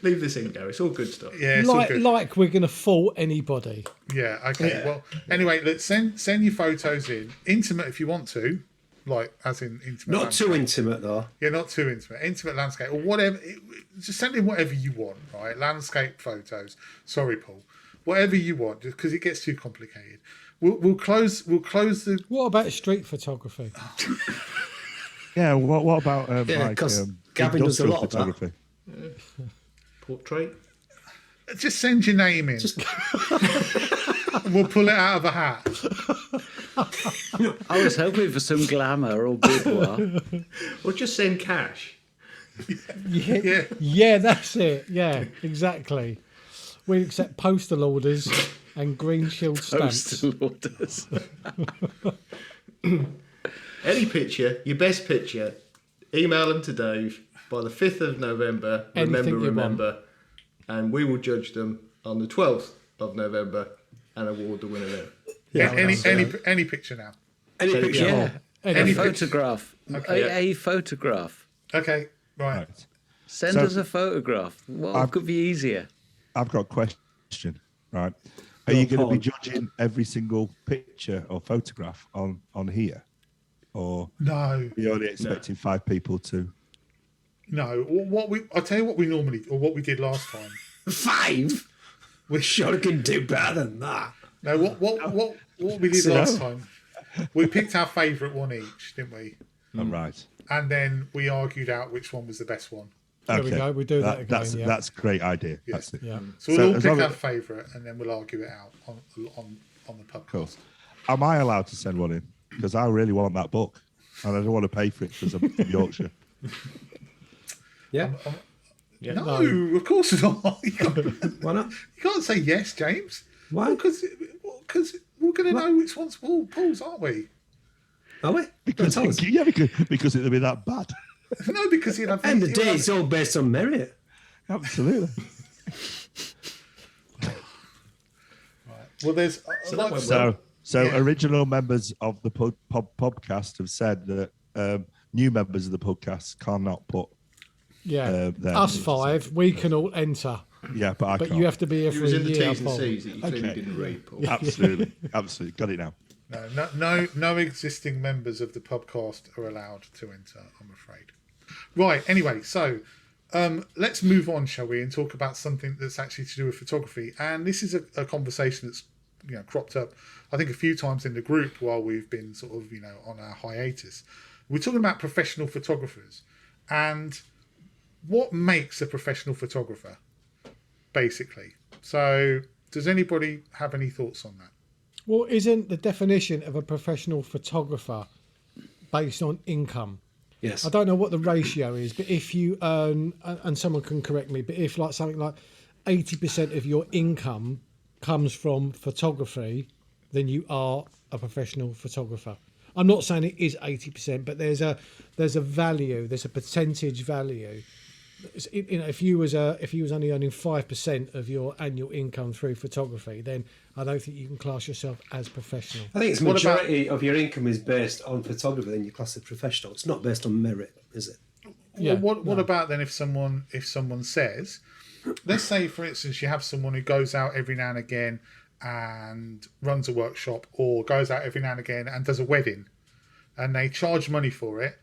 Leave this in, Gary. It's all good stuff. Yeah, it's all Like, good. like we're going to fault anybody. Yeah. Okay. Yeah. Well, anyway, let's send your photos in. Intimate if you want to, like as in intimate. Not landscape. too intimate though. Yeah, not too intimate. Intimate landscape or whatever. Just send in whatever you want, right? Landscape photos. Sorry, Paul. Whatever you want, just because it gets too complicated. We'll close the. What about street photography? Yeah, what about Yeah, 'cause Gavin does a industrial lot of that. photography? Portrait. Just send your name in. And we'll pull it out of a hat. I was hoping for some glamour or boudoir. Or just send cash. Yeah, that's it. Yeah, exactly. We accept postal orders and green shield stamps. Postal orders. Any picture, your best picture, email them to Dave by the 5th of November. Anything you Remember. And we will judge them on the 12th of November and award the winner then. Yeah, any picture now. Any picture. Yeah, Any a photograph. A photograph. Okay, right. Right. Send So- us a photograph. What could be easier? I've got a question, right? Are you going to be on. judging every single picture or photograph on here? Or No, you're only expecting 5 people to? no. I'll tell you what what we did last time. 5? We Sure can do better than that. No, what we did last time. We picked our favourite one each, didn't we? I'm right. And then we argued out which one was the best one. There we go, we do that again, yeah. That's a great idea. Yeah. That's it. Yeah. So we'll all as pick long our as- favourite, and then we'll argue it out on the pub. Cool. Am I allowed to send one in? Because I really want that book, and I don't want to pay for it because I'm from Yorkshire. Yeah. No, of course not. You Why not? can't say yes, James. Why? Because we're going to know which one's Paul's, aren't we? Are we? Because, Don't tell us. yeah, because it'll be that bad. No, because he'll have... End of the he'll day, have- it's all based on merit. Absolutely. Well, there's... So that went So Yeah. original members of the podcast have said that new members of the podcast cannot put. Yeah, their us names. 5, we can all enter, Yeah, but I but can't. you have to be here It for was a in the year. T's and Paul. C's that you clearly Okay. didn't read, Paul. Absolutely, absolutely, got it now. No existing members of the podcast are allowed to enter, I'm afraid. Right, anyway, so let's move on, shall we, and talk about something that's actually to do with photography. And this is a conversation that's cropped up, I think, a few times in the group while we've been sort of, on our hiatus. We're talking about professional photographers and what makes a professional photographer, basically. So does anybody have any thoughts on that? Well, isn't the definition of a professional photographer based on income? Yes. I don't know what the ratio is, but if you earn, and someone can correct me, but if like something like 80% of your income comes from photography, then you are a professional photographer. I'm not saying it is 80%, but there's a value, there's a percentage value. If you was only earning 5% of your annual income through photography, then I don't think you can class yourself as professional. I think it's What about- majority of your income is based on photography, then you class it professional. It's not based on merit, is it? Yeah, Well, what about then if someone says, let's say for instance you have someone who goes out every now and again and runs a workshop, or goes out every now and again and does a wedding, and they charge money for it.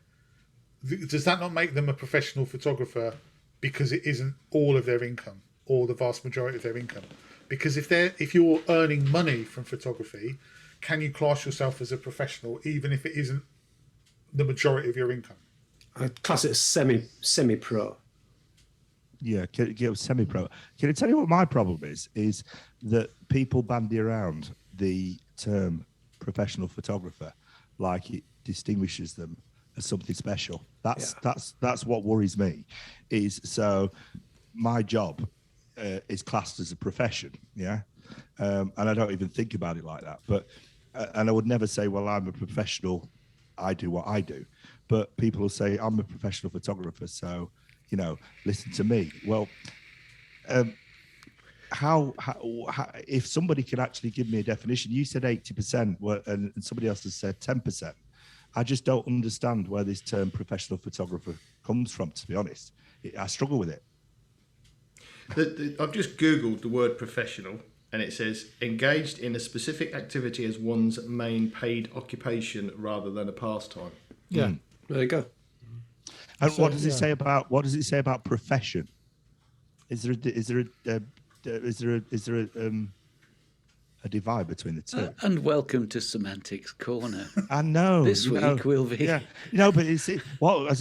Does that not make them a professional photographer because it isn't all of their income or the vast majority of their income? Because if you're earning money from photography, can you class yourself as a professional even if it isn't the majority of your income? I'd class it as semi-pro. Yeah, semi-pro. Can I tell you what my problem is? Is that people bandy around the term professional photographer like it distinguishes them as something special. That's what worries me. Is so my job is classed as a profession, yeah, and I don't even think about it like that. But and I would never say, well, I'm a professional. I do what I do. But people will say, I'm a professional photographer, so listen to me. Well, how if somebody can actually give me a definition? You said 80%, and somebody else has said 10%. I just don't understand where this term professional photographer comes from, to be honest. I struggle with it. I've just Googled the word professional, and it says engaged in a specific activity as one's main paid occupation rather than a pastime. Yeah. There you go. And So, what does it yeah. say about profession? Is there a divide between the two? And welcome to Semantics Corner. I know. This week will be. Yeah, but as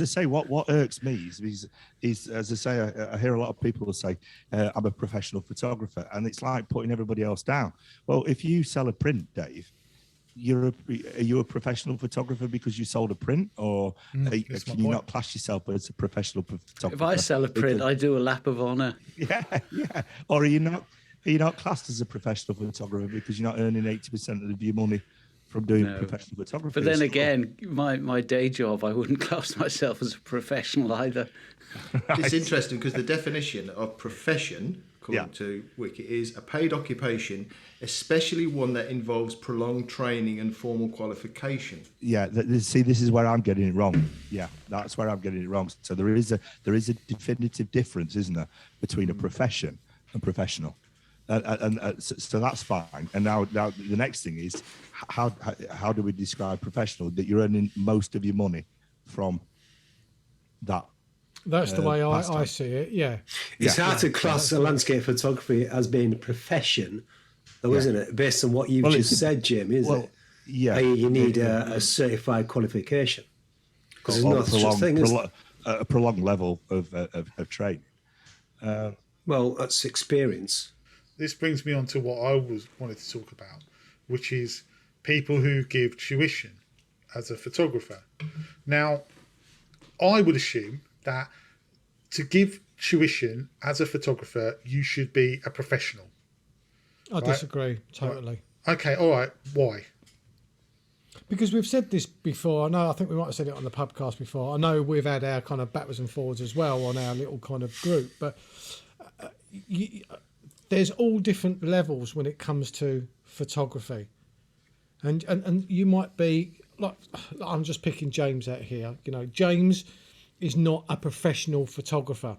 I say, what irks me is as I say, I hear a lot of people say, I'm a professional photographer, and it's like putting everybody else down. Well, if you sell a print, Dave, are you a professional photographer because you sold a print, or can you not class yourself as a professional photographer? If I sell a print, I do a lap of honour. Yeah. Or are you not classed as a professional photographer because you're not earning 80% of your money from doing professional photography? But then again, my day job, I wouldn't class myself as a professional either. It's interesting because the definition of profession, according to Wiki, is a paid occupation, especially one that involves prolonged training and formal qualification. Yeah, see, this is where I'm getting it wrong. Yeah, that's where I'm getting it wrong. So there is a definitive difference, isn't there, between a profession and professional, so that's fine. And now the next thing is how do we describe professional? That you're earning most of your money from that. That's the way I pastime. see it, yeah. It's hard to class a landscape photography as being a profession, though, isn't it? Based on what you've just said, Jim, isn't it? Yeah. i.e. you need a certified qualification. Because there's no such thing as... a prolonged level of training. Well, that's experience. This brings me on to what I wanted to talk about, which is people who give tuition as a photographer. Now, I would assume that to give tuition as a photographer, you should be a professional. I disagree totally. Okay, all right. Why? Because we've said this before. I think we might have said it on the Pubcast before. I know we've had our kind of backwards and forwards as well on our little kind of group, but there's all different levels when it comes to photography. And you might be, like, I'm just picking James out here. You know, James is not a professional photographer,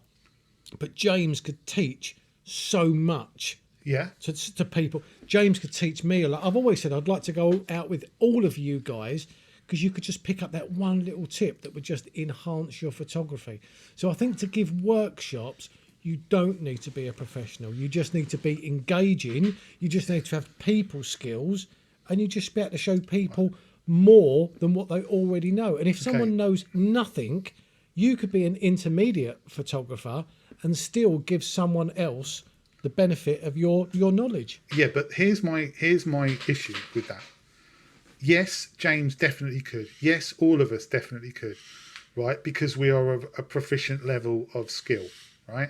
but James could teach so much. Yeah. To people. James could teach me a lot. I've always said I'd like to go out with all of you guys because you could just pick up that one little tip that would just enhance your photography. So I think to give workshops, you don't need to be a professional. You just need to be engaging. You just need to have people skills, and you just be able to show people more than what they already know. And if someone knows nothing, you could be an intermediate photographer and still give someone else the benefit of your knowledge. Yeah, but here's my issue with that. Yes, James definitely could. Yes, all of us definitely could, right? Because we are of a proficient level of skill, right?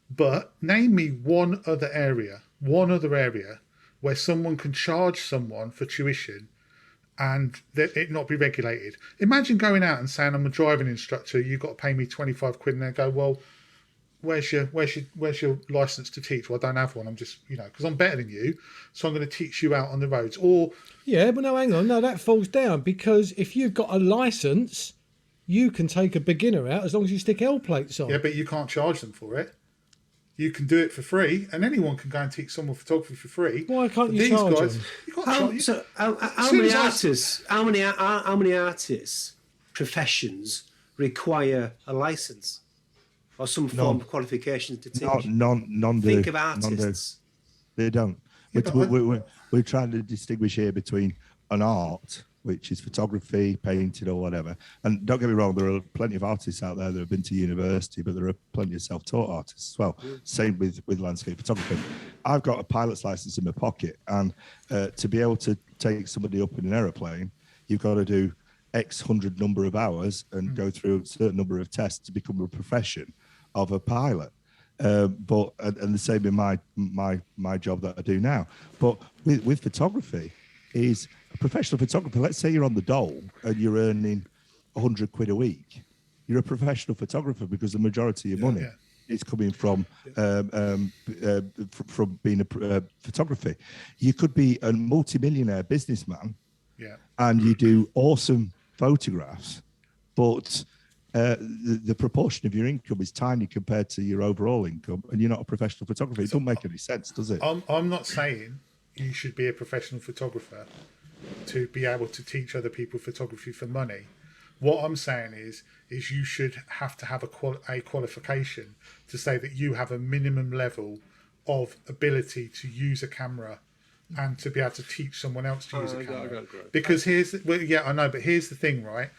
But name me one other area where someone can charge someone for tuition and that it not be regulated. Imagine going out and saying, I'm a driving instructor, you've got to pay me 25 quid, and they go, well, where's your license to teach? Well, I don't have one. I'm just, because I'm better than you, so I'm going to teach you out on the roads. Or yeah, but no, hang on, no, that falls down, because if you've got a license, you can take a beginner out as long as you stick L plates on. Yeah, but you can't charge them for it. You can do it for free, and anyone can go and teach someone photography for free. Why can't you charge them? You can't charge. So how many artists professions require a license or some form of qualifications to teach? None do. Think of artists. They don't. We're trying to distinguish here between an art, which is photography, painting, or whatever. And don't get me wrong, there are plenty of artists out there that have been to university, but there are plenty of self-taught artists as well. Same with landscape photography. I've got a pilot's license in my pocket, and to be able to take somebody up in an aeroplane, you've got to do X hundred number of hours and go through a certain number of tests to become a profession of a pilot. But the same in my job that I do now. But with photography, is a professional photographer. Let's say you're on the dole and you're earning 100 quid a week. You're a professional photographer because the majority of your money is coming from being a photography. You could be a multimillionaire businessman, and you do awesome photographs, but the proportion of your income is tiny compared to your overall income, and you're not a professional photographer. It doesn't make any sense, does it? I'm not saying you should be a professional photographer to be able to teach other people photography for money. What I'm saying is you should have to have a qualification to say that you have a minimum level of ability to use a camera and to be able to teach someone else to use a camera. Because I know, but here's the thing, right?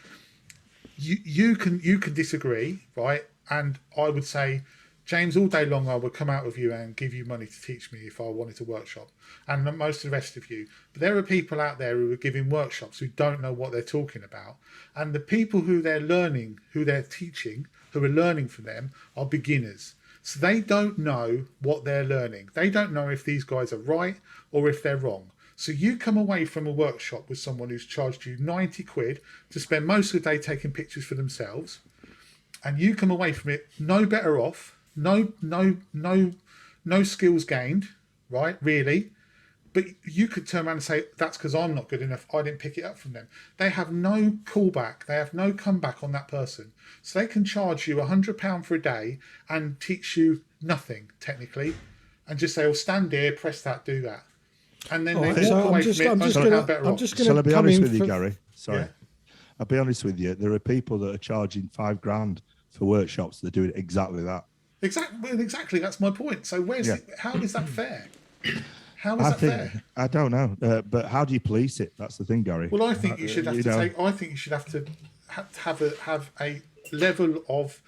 You can disagree, right? And I would say, James, all day long I would come out with you and give you money to teach me if I wanted to workshop, and most of the rest of you. But there are people out there who are giving workshops who don't know what they're talking about, and the people who they're learning, who they're teaching, who are learning from them are beginners. So they don't know what they're learning. They don't know if these guys are right or if they're wrong. So you come away from a workshop with someone who's charged you 90 quid to spend most of the day taking pictures for themselves, and you come away from it no better off. No skills gained, right? Really. But you could turn around and say, that's because I'm not good enough. I didn't pick it up from them. They have no callback. They have no comeback on that person. So they can charge you £100 for a day and teach you nothing, technically, and just say, oh, stand here, press that, do that. And then they walk away from it. Shall I be honest with you, Gary? Sorry. Yeah. I'll be honest with you. There are people that are charging $5,000 for workshops that do exactly that. Exactly. That's my point. So how is that fair? How is that fair? I don't know. But how do you police it? That's the thing, Gary. Well, I think you should have to take. I think you should have to have a level of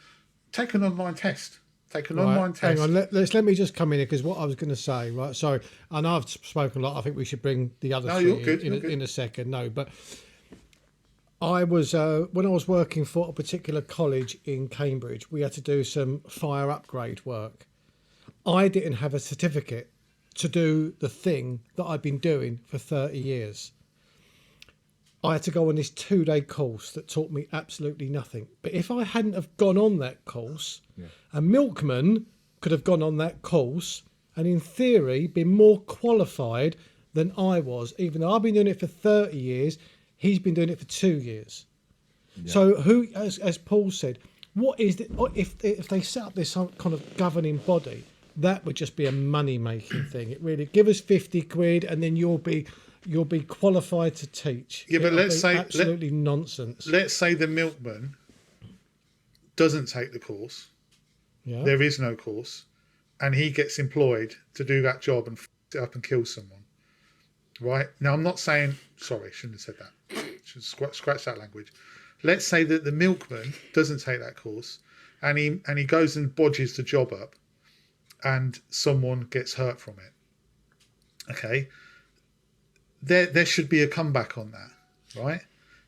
take an online test. Take an online test. Hang on. Let me just come in here, because what I was going to say. Right. Sorry. I know I've spoken a lot. I think we should bring the other three in a second. No, but I was when I was working for a particular college in Cambridge, we had to do some fire upgrade work. I didn't have a certificate to do the thing that I've been doing for 30 years. I had to go on this 2-day course that taught me absolutely nothing. But if I hadn't have gone on that course, a milkman could have gone on that course and in theory been more qualified than I was. Even though I've been doing it for 30 years, he's been doing it for 2 years. Yeah. So who, as Paul said, what is the, if they set up this kind of governing body, that would just be a money-making thing. It really, give us 50 quid and then you'll be qualified to teach. Yeah, but let's say absolutely nonsense. Let's say the milkman doesn't take the course. Yeah. There is no course, and he gets employed to do that job and f it up and kill someone. Right? Now, I'm not saying. Sorry, shouldn't have said that. Should scratch that language. Let's say that the milkman doesn't take that course, and he goes and bodges the job up, and someone gets hurt from it. Okay. There should be a comeback on that, right?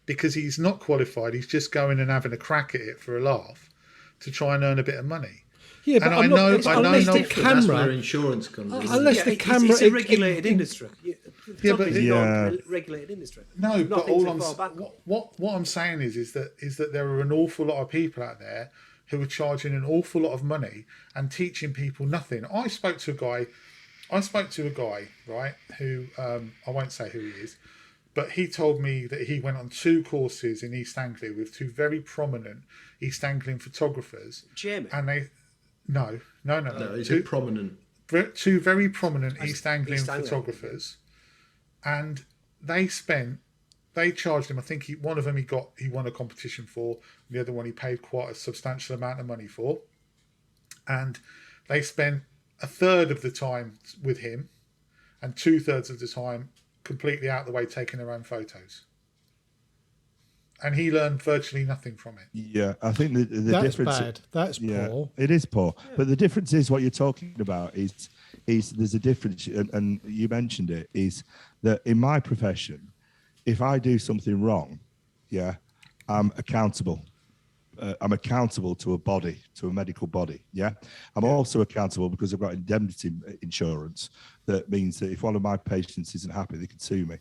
Because he's not qualified. He's just going and having a crack at it for a laugh to try and earn a bit of money. Yeah, but Unless the where insurance comes in. Unless the camera, it's a regulated industry. Photography not a regulated industry. No, but what I'm saying is that there are an awful lot of people out there who are charging an awful lot of money and teaching people nothing. I spoke to a guy, right, who I won't say who he is, but he told me that he went on 2 courses in East Anglia with 2 very prominent East Anglian photographers. Jamie. And they, no, he's a prominent. 2 very prominent East Anglian photographers, and they charged him. I think one of them he won a competition for. The other one he paid quite a substantial amount of money for, and they spent a third of the time with him and 2/3 of the time completely out the way taking their own photos. And he learned virtually nothing from it. Yeah, I think the that's difference... bad. That's poor. It is poor. Yeah. But the difference is what you're talking about is there's a difference, and you mentioned it, is that in my profession, if I do something wrong, I'm accountable. I'm accountable to a body, to a medical body. Yeah. I'm also accountable because I've got indemnity insurance. That means that if one of my patients isn't happy, they can sue me.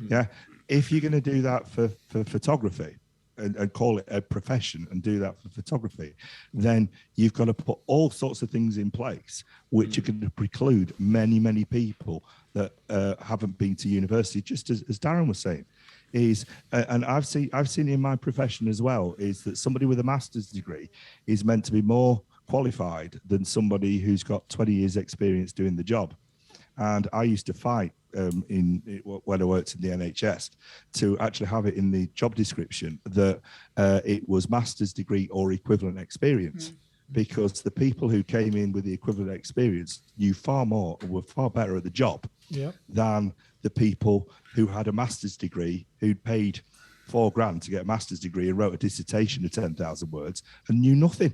Yeah. If you're going to do that for photography and call it a profession and do that for photography, then you've got to put all sorts of things in place, which are going to preclude many, many people that haven't been to university, just as Darren was saying. Is and I've seen in my profession as well, is that somebody with a master's degree is meant to be more qualified than somebody who's got 20 years experience doing the job. And I used to fight when I worked in the NHS to actually have it in the job description that it was master's degree or equivalent experience, because the people who came in with the equivalent experience knew far more and were far better at the job than the people who had a master's degree, who'd paid $4,000 to get a master's degree and wrote a dissertation of 10,000 words and knew nothing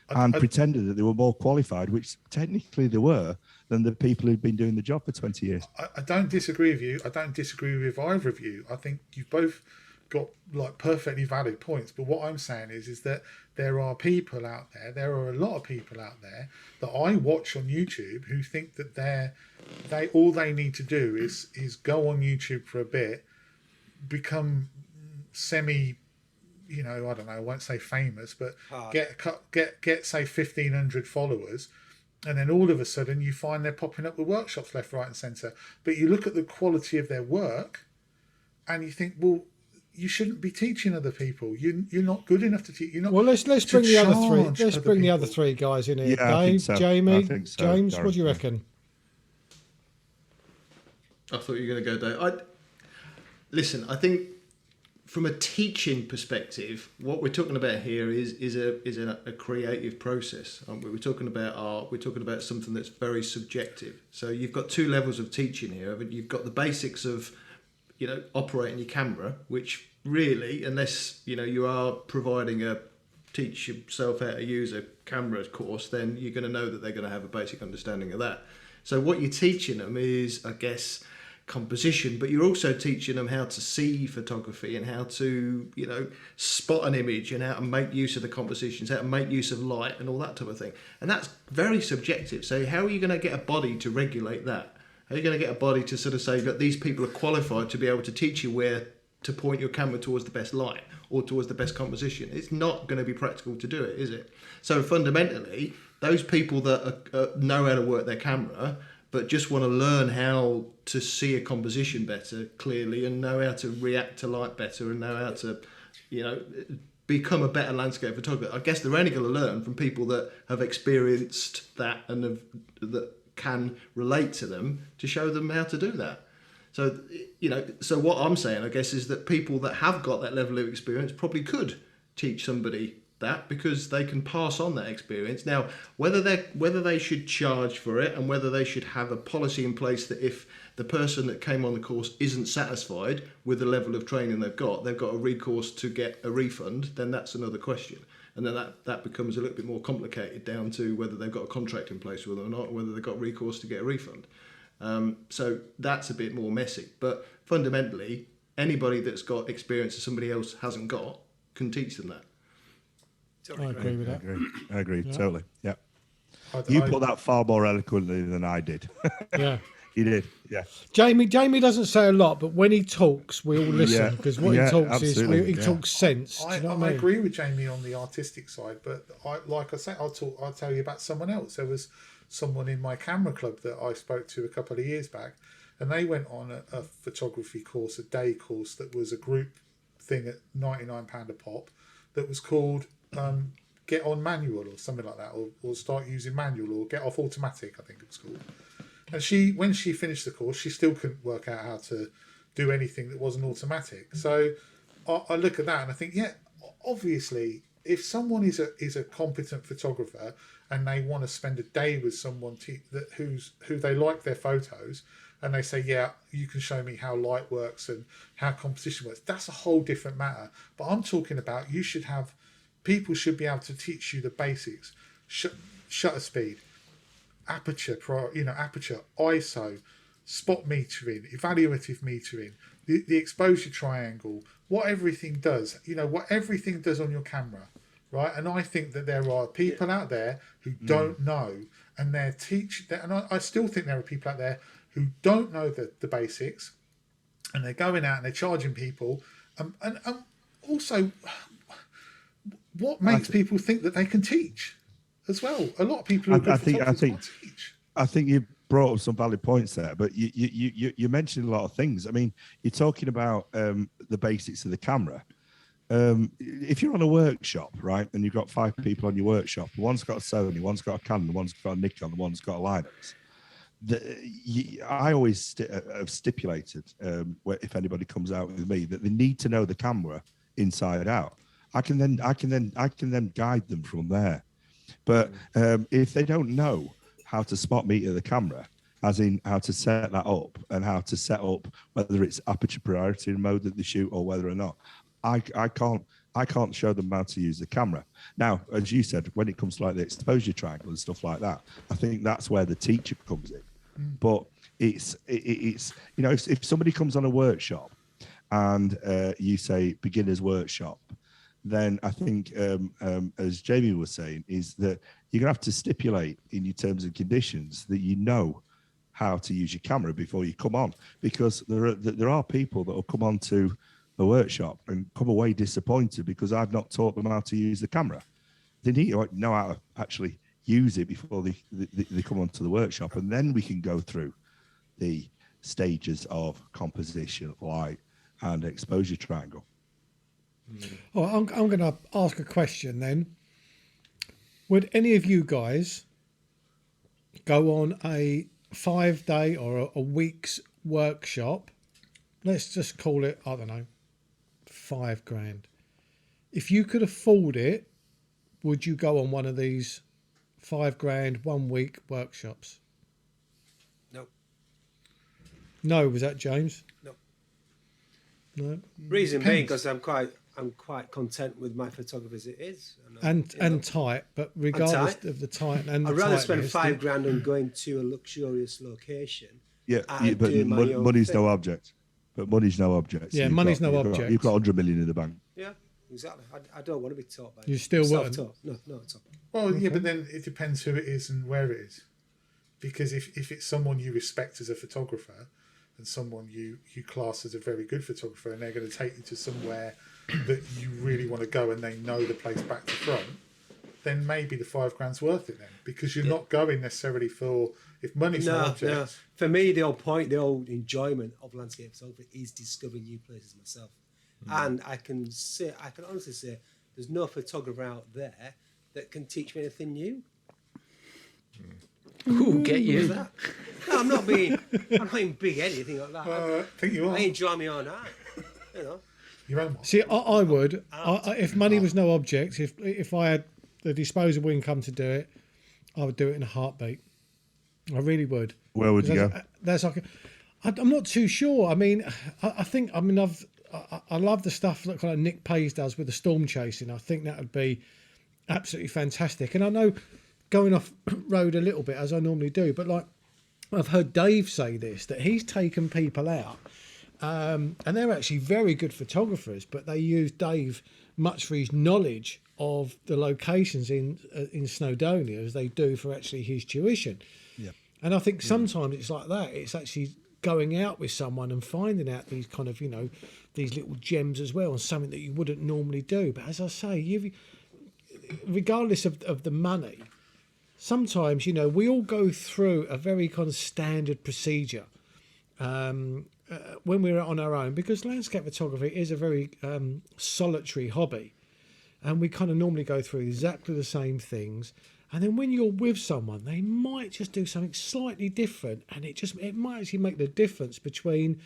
and pretended that they were more qualified, which technically they were, than the people who'd been doing the job for 20 years. I don't disagree with you. I don't disagree with either of you. I think you've both got like perfectly valid points. But what I'm saying is that there are people out there are a lot of people out there that I watch on YouTube who think that all they need to do is go on YouTube for a bit, become semi, I don't know, I won't say famous, but get say 1,500 followers, and then all of a sudden you find they're popping up with workshops left, right, and centre. But you look at the quality of their work, and you think, well, you shouldn't be teaching other people. You're not good enough to teach. You're not. Well, let's bring the other 3. Let's bring the other 3 guys in here. Yeah, Dave, so. Jamie, so, James. Darren. What do you reckon? I thought you were going to go, Dave. Listen, I think from a teaching perspective, what we're talking about here is a creative process. We're talking about art. We're talking about something that's very subjective. So you've got 2 levels of teaching here. You've got the basics of operating your camera, which really, unless you are providing a teach yourself how to use a camera course, then you're going to know that they're going to have a basic understanding of that. So what you're teaching them is, I guess, composition, but you're also teaching them how to see photography and how to spot an image and how to make use of the compositions, how to make use of light and all that type of thing. And that's very subjective. So how are you going to get a body to regulate that? How are you going to get a body to sort of say that these people are qualified to be able to teach you where to point your camera towards the best light or towards the best composition? It's not going to be practical to do it, is it? So fundamentally, those people that know how to work their camera but just want to learn how to see a composition better clearly and know how to react to light better and know how to, become a better landscape photographer. I guess they're only going to learn from people that have experienced that and that can relate to them to show them how to do that. So, so what I'm saying, I guess, is that people that have got that level of experience probably could teach somebody that because they can pass on that experience. Now, whether they should charge for it and whether they should have a policy in place that if the person that came on the course isn't satisfied with the level of training they've got a recourse to get a refund, then that's another question. And then that becomes a little bit more complicated down to whether they've got a contract in place with them or not, or whether they've got recourse to get a refund. So that's a bit more messy. But fundamentally, anybody that's got experience that somebody else hasn't got can teach them that. I agree with that. I agree, totally. Yeah. I You put that far more eloquently than I did. Yeah. You did, yeah. Jamie doesn't say a lot, but when he talks, we all listen because what he talks absolutely, he talks sense. Do you know what I mean? agree with Jamie on the artistic side, but like I say, I'll tell you about someone else. There was someone in my camera club that I spoke to a couple of years back, and they went on a photography course, a day course that was a group thing at £99 a pop that was called Get On Manual or something like that, or Start Using Manual, or Get Off Automatic, I think it was called. And when she finished the course, she still couldn't work out how to do anything that wasn't automatic. So I look at that and I think, yeah, obviously, if someone is a competent photographer and they want to spend a day with someone who they like their photos, and they say, yeah, you can show me how light works and how composition works, that's a whole different matter. But I'm talking about people should be able to teach you the basics, shutter speed, aperture, ISO, spot metering, evaluative metering, the exposure triangle, what everything does, what everything does on your camera, right? And I think that there are people out there who don't know, and I still think there are people out there who don't know the basics, and they're going out and they're charging people, and also, what makes people think that they can teach? As well, a lot of people. I think you brought up some valid points there, but you mentioned a lot of things. I mean, you're talking about the basics of the camera. If you're on a workshop, right, and you've got 5 people on your workshop, one's got a Sony, one's got a Canon, one's got a Nikon, one's got a Linux. I always have stipulated, if anybody comes out with me, that they need to know the camera inside out. I can then guide them from there. But if they don't know how to spot meter the camera, as in how to set that up and how to set up whether it's aperture priority mode that they shoot or whether or not, I can't show them how to use the camera. Now, as you said, when it comes to like the exposure triangle and stuff like that, I think that's where the teacher comes in. But it's if somebody comes on a workshop and you say beginner's workshop, then I think, as Jamie was saying, is that you're going to have to stipulate in your terms and conditions that you know how to use your camera before you come on, because there are people that will come on to a workshop and come away disappointed because I've not taught them how to use the camera. They need to know how to actually use it before they come onto the workshop, and then we can go through the stages of composition, light, and exposure triangle. Oh, I'm going to ask a question then. Would any of you guys go on a 5-day or a week's workshop? Let's just call it, I don't know, $5,000. If you could afford it, would you go on one of these $5,000 1 week workshops? No. No, was that James? No. No. Reason being because I'm quite content with my photography as it is, and tight. But regardless of the tight and I'd rather spend $5,000 on going to a luxurious location. Yeah, but money's no object. But money's no object. Yeah, money's no object. You've got 100 million in the bank. Yeah, exactly. I don't want to be taught by you still wouldn't. No, not at all. Well, yeah, but then it depends who it is and where it is. because if it's someone you respect as a photographer and someone you class as a very good photographer, and they're going to take you to somewhere that you really want to go and they know the place back to front, then maybe the £5,000's worth it then, because you're not going necessarily for, if money's no object. No. For me, the whole enjoyment of landscape photography is discovering new places myself. And I can honestly say there's no photographer out there that can teach me anything new. Ooh, get you. Who's that? No, I'm not being big anything like that. I think you are. I enjoy my own art. You know. Your own one. See, I would, if money was no object, if I had the disposable income to do it, I would do it in a heartbeat. I really would. Where would you go? There's like, I'm not too sure. I mean, I love the stuff that kind of Nick Payes does with the storm chasing. I think that would be absolutely fantastic. And I know going off road a little bit as I normally do, but like I've heard Dave say this, that he's taken people out and they're actually very good photographers, but they use Dave much for his knowledge of the locations in Snowdonia as they do for actually his tuition. Yeah. And I think sometimes it's like that. It's actually going out with someone and finding out these kind of, these little gems as well, and something that you wouldn't normally do. But as I say, regardless of the money, sometimes, we all go through a very kind of standard procedure when we're on our own, because landscape photography is a very solitary hobby. And we kind of normally go through exactly the same things. And then when you're with someone, they might just do something slightly different. And it might actually make the difference between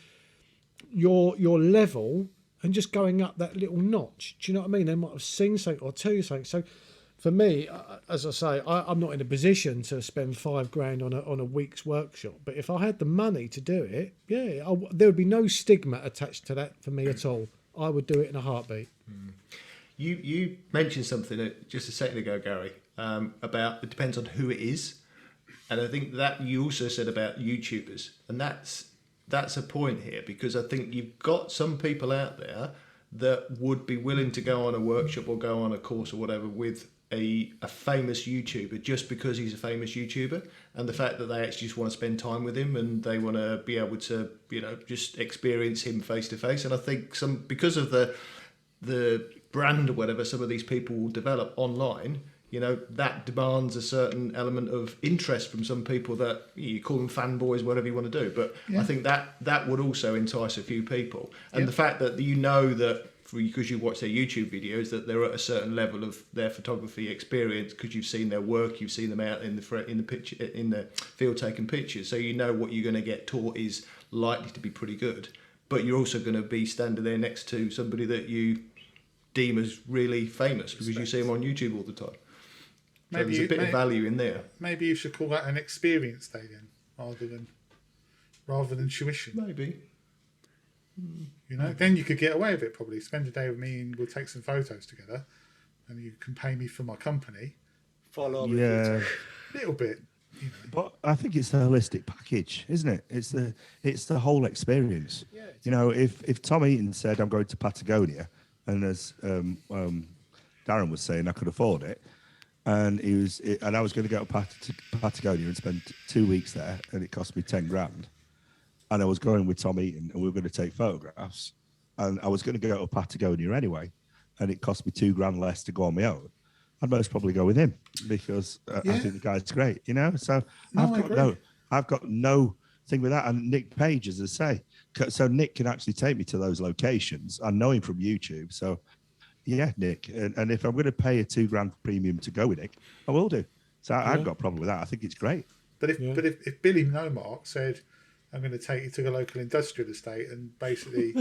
your level and just going up that little notch. Do you know what I mean? They might have seen something or two something. So for me, as I say, I'm not in a position to spend £5,000 on a week's workshop. But if I had the money to do it, there would be no stigma attached to that for me at all. I would do it in a heartbeat. You mentioned something just a second ago, Gary, about it depends on who it is, and I think that you also said about YouTubers, and that's a point here, because I think you've got some people out there that would be willing to go on a workshop or go on a course or whatever with a famous YouTuber just because he's a famous YouTuber, and the fact that they actually just want to spend time with him and they want to be able to just experience him face to face. And I think because of the brand or whatever some of these people will develop online, that demands a certain element of interest from some people that you call them fanboys, whatever you want to do. But I think that would also entice a few people. And the fact that that because you watch their YouTube videos, that they're at a certain level of their photography experience because you've seen their work, you've seen them out in the field taking pictures, so what you're going to get taught is likely to be pretty good. But you're also going to be standing there next to somebody that you deem as really famous because you see them on YouTube all the time. So there's a bit of value in there. Maybe you should call that an experience day then, rather than tuition. Maybe. Then you could get away with it probably. Spend a day with me and we'll take some photos together, and you can pay me for my company. Follow up. A little bit. But I think it's the holistic package, isn't it? It's the whole experience. Yeah, if Tom Eaton said I'm going to Patagonia, and as Darren was saying, I could afford it, and I was going to go to Patagonia and spend 2 weeks there, and it cost me $10,000. And I was going with Tom Eaton, and we were going to take photographs, and I was going to go to Patagonia anyway, and it cost me $2,000 less to go on my own. I'd most probably go with him because I think the guy's great, So I've got no thing with that. And Nick Page, as I say, so Nick can actually take me to those locations. I know him from YouTube, so Nick. And if I'm going to pay a $2,000 premium to go with Nick, I will do. So I've got a problem with that. I think it's great. But if Billy Nomark said, I'm going to take you to a local industrial estate and basically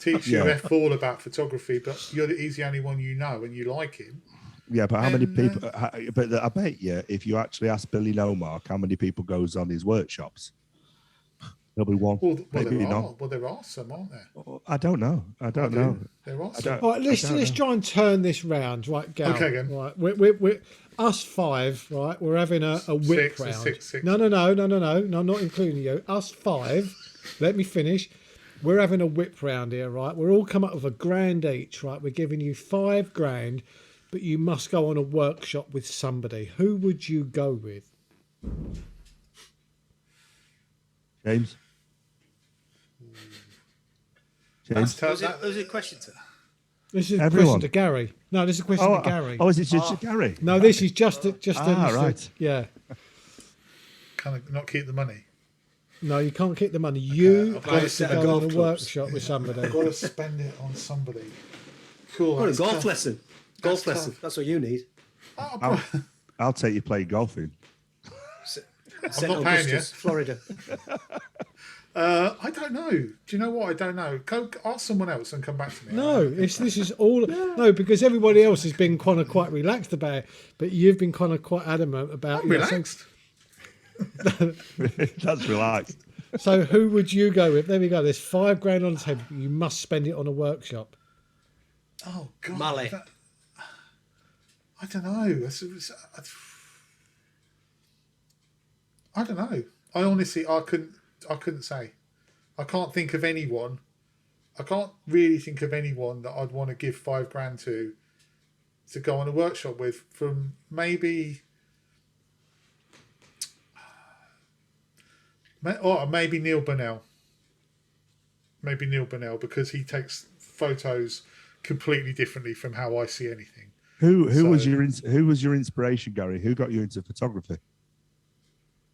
teach you all about photography, but he's the only one and you like him. Yeah, but how many people? But I bet you, if you actually ask Billy Nomark how many people goes on his workshops, there'll be one. Well, there are some, aren't there? I don't know. There are some. All right, let's try and turn this round, right, Gal? Okay, again. Right, we're us five, right? We're having a whip round. Six. No, not including you. Us five. Let me finish. We're having a whip round here, right? We're all come up with £1,000 each, right? We're giving you £5,000, but you must go on a workshop with somebody. Who would you go with? James? That's James? tough. Was it a question to? This is a Everyone. question to Gary. No, this is a question to Gary. Oh, is it just Gary? No, this is just right. Yeah. Can I not keep the money? No, you can't keep the money. You I've got got to a go golf on a clubs. workshop with somebody. I've got to spend it on somebody. Cool. What a that's golf tough. lesson. That's Golf lesson. tough. That's what you need. Oh, bro. I'll take you playing golfing. St. not paying Augustus, Florida. I don't know. Do you know what? I don't know. Go ask someone else and come back to me. No, this is all no, because everybody else has been kind of quite relaxed about it, but you've been kind of quite adamant about I'm relaxed. That's relaxed. So who would you go with? There we go. There's £5,000 on the table. You must spend it on a workshop. Oh God. Mali. I don't know. I don't know. I honestly, I couldn't say. I can't think of anyone. I can't really think of anyone that I'd want to give £5,000 to go on a workshop with. From maybe Neil Burnell. Maybe Neil Burnell, because he takes photos completely differently from how I see anything. Who was your inspiration, Gary? Who got you into photography?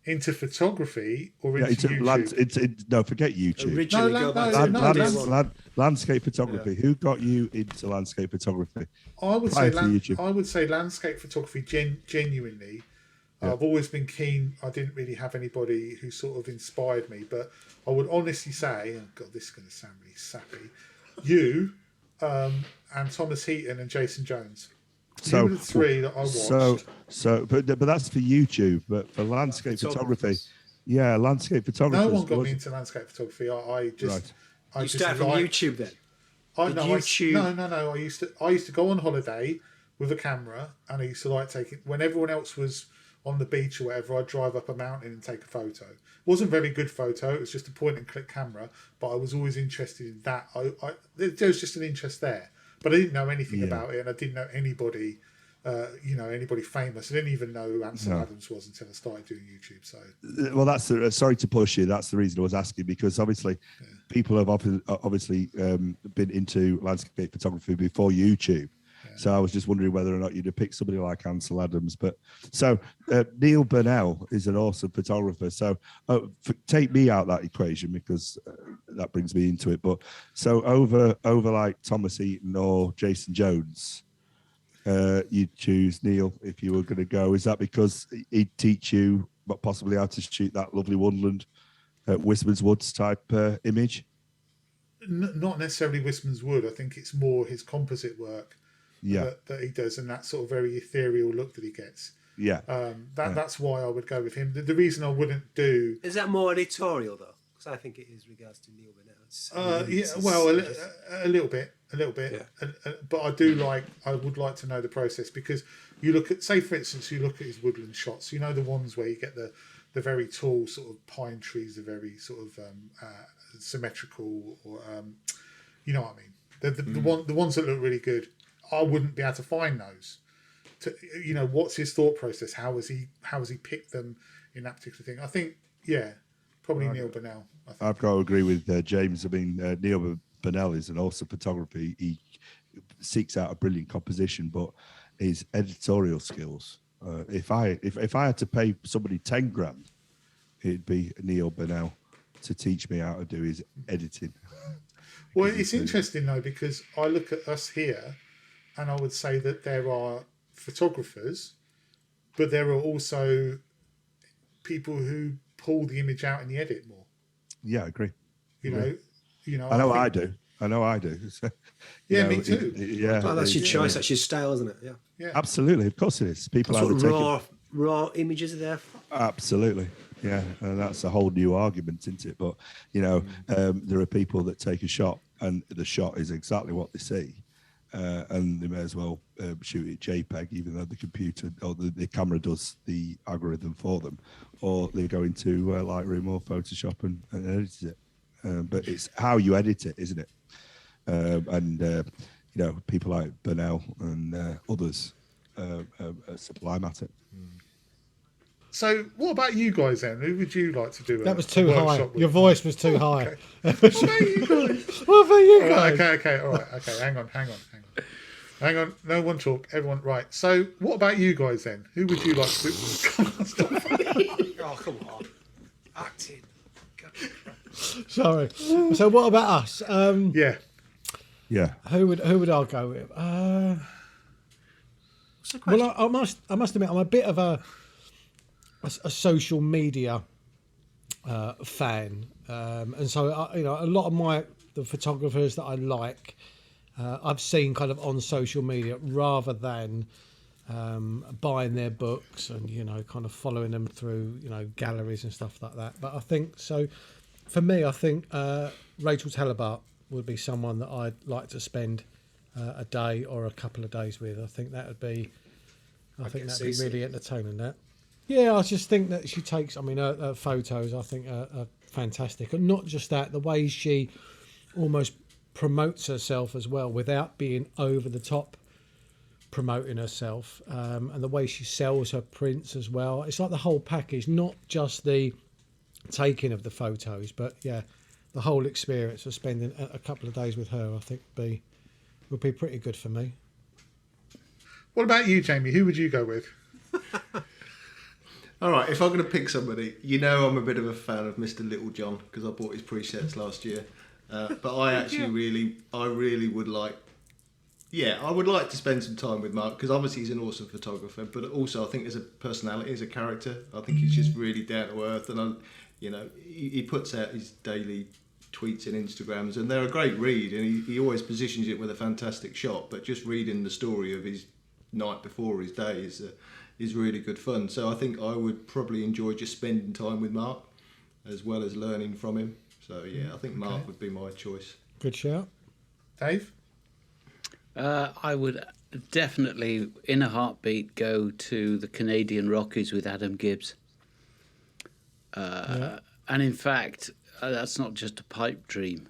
Into photography or into YouTube? No, forget YouTube. Originally, No, go back no, to no, day no. one. Landscape photography. Who got you into landscape photography? I would prior say to YouTube? I would say landscape photography genuinely. Yeah. I've always been keen. I didn't really have anybody who sort of inspired me, but I would honestly say, oh God, this is going to sound really sappy. You and Thomas Heaton and Jason Jones. You were the three that I watched. But that's for YouTube. But for landscape photography, landscape photography. No one got me into landscape photography. I just You started from YouTube then? No. I used to go on holiday with a camera, and I used to like taking when everyone else was on the beach or whatever. I'd drive up a mountain and take a photo. It wasn't a very good photo. It was just a point and click camera, but I was always interested in that. There was just an interest there, but I didn't know anything about it, and I didn't know anybody. Anybody famous. I didn't even know who Ansel Adams was until I started doing YouTube. So, well, that's sorry to push you. That's the reason I was asking, because obviously people have obviously been into landscape photography before YouTube. Yeah. So I was just wondering whether or not you'd have picked somebody like Ansel Adams. But so Neil Burnell is an awesome photographer. So take me out that equation, because that brings me into it. But so over like Thomas Eaton or Jason Jones, you'd choose Neil if you were going to go. Is that because he'd teach you possibly how to shoot that lovely woodland, Wisman's Woods type image? Not necessarily Wisman's Wood. I think it's more his composite work that he does, and that sort of very ethereal look that he gets. That's why I would go with him. The reason I wouldn't do... Is that more editorial, though? Because I think it is regards to Neil Burnell. A little bit. Yeah. But I would like to know the process, because you look at, say for instance, you look at his woodland shots, you know, the ones where you get the very tall sort of pine trees, the very sort of symmetrical, or you know what I mean, the ones that look really good. I wouldn't be able to find those. What's his thought process? How has he picked them in that particular thing? I think probably Neil Burnell. I've got to agree with James. I mean, Neil Burnell is an awesome photographer. He seeks out a brilliant composition, but his editorial skills. If I had to pay somebody $10,000, it'd be Neil Burnell to teach me how to do his editing. Well, it's interesting though, because I look at us here, and I would say that there are photographers, but there are also people who pull the image out in the edit more. Yeah, I agree. You know. I know I do. Yeah, me too. Well, that's your choice. That's your style, isn't it? Yeah. Absolutely. Of course it is. People that's either what raw images are there for. Absolutely. Yeah, and that's a whole new argument, isn't it? But there are people that take a shot, and the shot is exactly what they see, and they may as well shoot it JPEG, even though the computer or the camera does the algorithm for them, or they go into Lightroom or Photoshop and edit it. But it's how you edit it, isn't it? People like Burnell and others sublime at it. So, what about you guys then? Who would you like to do? That was too high. workshop with? Your voice was too high. Okay. What about you guys? What about you All right, guys? okay, all right, okay. Hang on. No one talk. Everyone, right. So, what about you guys then? Who would you like to? Come on, stop. Oh, come on. Acting. Sorry. So what about us? Yeah. Yeah. Who would I go with? Well, I must admit I'm a bit of a social media fan, and so a lot of the photographers that I like, I've seen kind of on social media rather than buying their books and kind of following them through galleries and stuff like that. But I think so. For me, I think Rachel Talabart would be someone that I'd like to spend a day or a couple of days with. I think that would be. I think that'd be really entertaining. That. Yeah, I just think that she takes. I mean, her photos I think are fantastic, and not just that. The way she almost promotes herself as well, without being over the top promoting herself, and the way she sells her prints as well. It's like the whole package, not just the taking of the photos, but yeah, the whole experience of spending a couple of days with her, I think would be pretty good for me. What about you, Jamie? Who would you go with? All right, if I'm going to pick somebody, I'm a bit of a fan of Mr. Little John because I bought his presets last year. But I actually really would like, I would like to spend some time with Mark because obviously he's an awesome photographer, but also I think as a personality, as a character, I think he's just really down to earth, and he puts out his daily tweets and Instagrams, and they're a great read, and he always positions it with a fantastic shot. But just reading the story of his night before his day is really good fun. So I think I would probably enjoy just spending time with Mark as well as learning from him. So I think Mark would be my choice. Good shout. Dave? I would definitely, in a heartbeat, go to the Canadian Rockies with Adam Gibbs. And in fact, that's not just a pipe dream.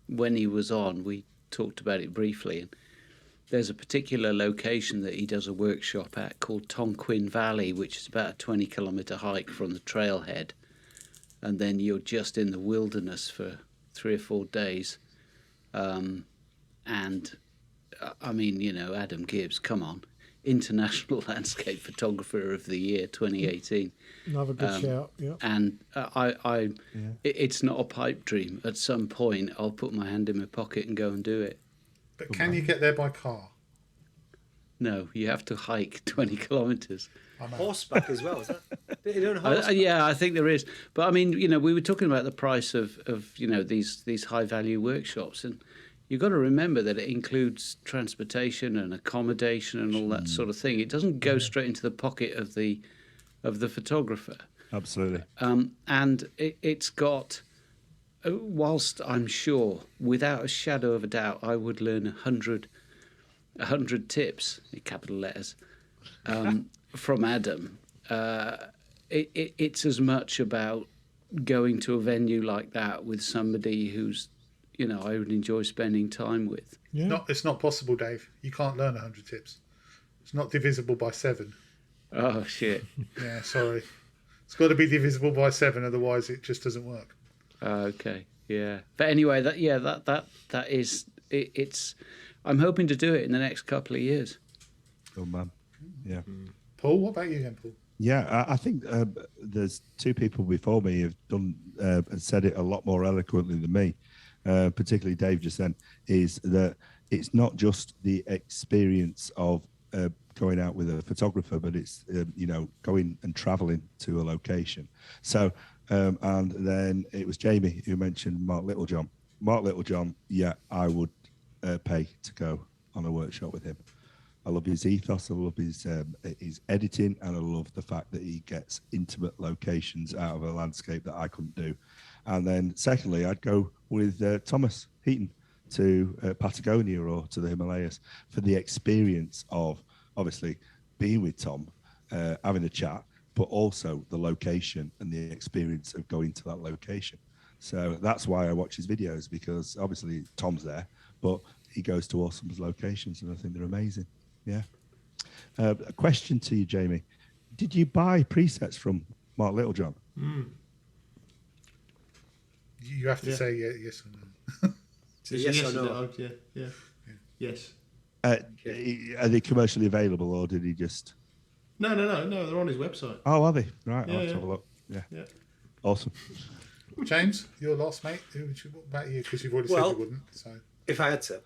When he was on, we talked about it briefly. And there's a particular location that he does a workshop at called Tonquin Valley, which is about a 20-kilometre hike from the trailhead. And then you're just in the wilderness for 3 or 4 days. And I mean, Adam Gibbs, come on. International Landscape Photographer of the Year 2018. Another good shout, yeah. And it's not a pipe dream. At some point, I'll put my hand in my pocket and go and do it. But can you get there by car? No, you have to hike 20 kilometres. Horseback as well, is that? You don't horseback? Yeah, I think there is. But I mean, we were talking about the price of these high value workshops, and you've got to remember that it includes transportation and accommodation and all that sort of thing. It doesn't go straight into the pocket of the photographer. Absolutely. And it's got, whilst I'm sure, without a shadow of a doubt, I would learn 100 tips, in capital letters, from Adam. It's as much about going to a venue like that with somebody who's, I would enjoy spending time with. Yeah. It's not possible, Dave. You can't learn 100 tips. It's not divisible by 7. Oh, shit. Yeah, sorry. It's got to be divisible by 7, otherwise it just doesn't work. Okay, yeah. But anyway, that is it. It's. I'm hoping to do it in the next couple of years. Oh man, yeah. Paul, what about you then, Paul? Yeah, I think there's 2 people before me who've done said it a lot more eloquently than me. Particularly Dave just then, is that it's not just the experience of going out with a photographer, but it's going and traveling to a location. So and then it was Jamie who mentioned Mark Littlejohn. Mark Littlejohn, I would pay to go on a workshop with him. I love his ethos, I love his editing, and I love the fact that he gets intimate locations out of a landscape that I couldn't do. And then secondly, I'd go with Thomas Heaton to Patagonia or to the Himalayas for the experience of obviously being with Tom, having a chat, but also the location and the experience of going to that location. So that's why I watch his videos, because obviously Tom's there, but he goes to awesome locations and I think they're amazing. Yeah. A question to you, Jamie. Did you buy presets from Mark Littlejohn? You have to say yes or no. Yes or no? Yes. Are they commercially available, or did he just? No. They're on his website. Oh, are they? Right, I'll have to Yeah. have a look. Yeah. Awesome. James, your last mate. What about you? Because you've already said Well- you wouldn't. So If I had to,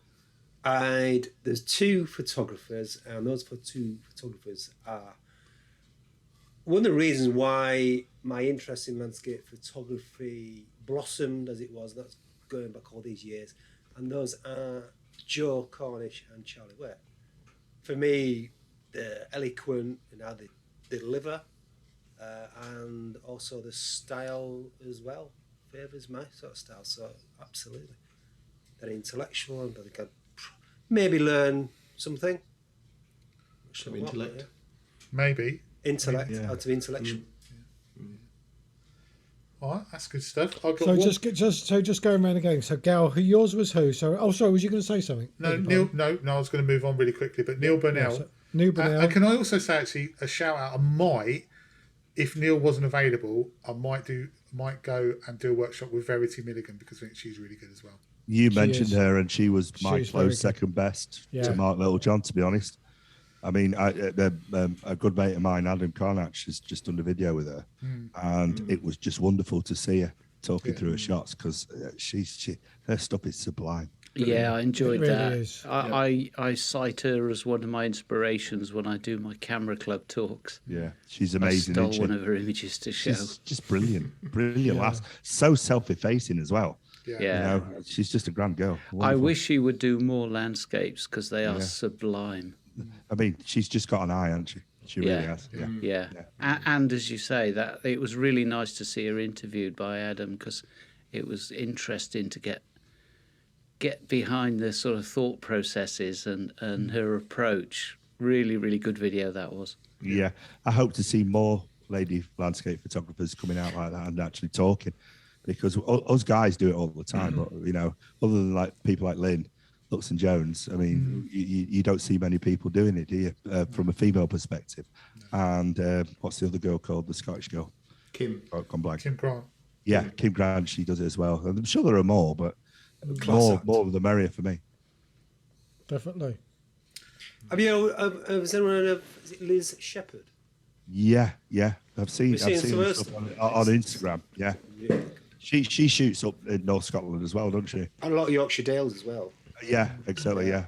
there's two photographers, and those two photographers are one of the reasons why my interest in landscape photography blossomed as it was. And that's going back all these years, and those are Joe Cornish and Charlie Ware. For me, they're eloquent in how they deliver, and also the style as well favours my sort of style. So absolutely, they're intellectual, and they can maybe learn something. Not sure Some what, intellect. yeah. maybe. Intellect, Yeah. how to be intellectual. All right, that's good stuff. I've got So one. just going around again. So Gal, yours was who? So sorry, was you going to say something? No, Beg your Neil. No. I was going to move on really quickly, but Neil Burnell. pardon. New Burnell. Can I also say actually a shout out? I might, if Neil wasn't available, I might go and do a workshop with Verity Milligan because I think she's really good as well. You She mentioned is. her, and she was my She's very close good. second best Yeah. to Mark Littlejohn, to be honest. I mean, a good mate of mine, Adam Carnach, has just done a video with her, and it was just wonderful to see her talking through her shots because her stuff is sublime. Yeah, I enjoyed really that. is. I cite her as one of my inspirations when I do my camera club talks. Yeah, she's I amazing. stole isn't she? one of her images to show. She's just brilliant, lass. So self-effacing as well. Yeah. Yeah. You know, she's just a grand girl. I Wonderful. wish she would do more landscapes because they are Yeah. sublime. I mean, she's just got an eye, hasn't she? She really Yeah. has. Yeah. Yeah. And as you say, that it was really nice to see her interviewed by Adam because it was interesting to get behind the sort of thought processes and her approach. Really, really good video that was. Yeah, I hope to see more lady landscape photographers coming out like that and actually talking, because us guys do it all the time. But you know, other than like people like Lynn, Lux and Jones, I mean, you don't see many people doing it, do you? From a female perspective. And what's the other girl called? The Scottish girl. Kim. Oh, gone blank. Kim Grant. Yeah, Kim Grant. She does it as well. And I'm sure there are more, but more the merrier for me. Definitely. Have you? Has anyone heard of is it Liz Shepherd? Yeah. I've seen some of her stuff on Instagram. Yeah. She shoots up in North Scotland as well, doesn't she? And a lot of Yorkshire Dales as well. Yeah, exactly. Yeah.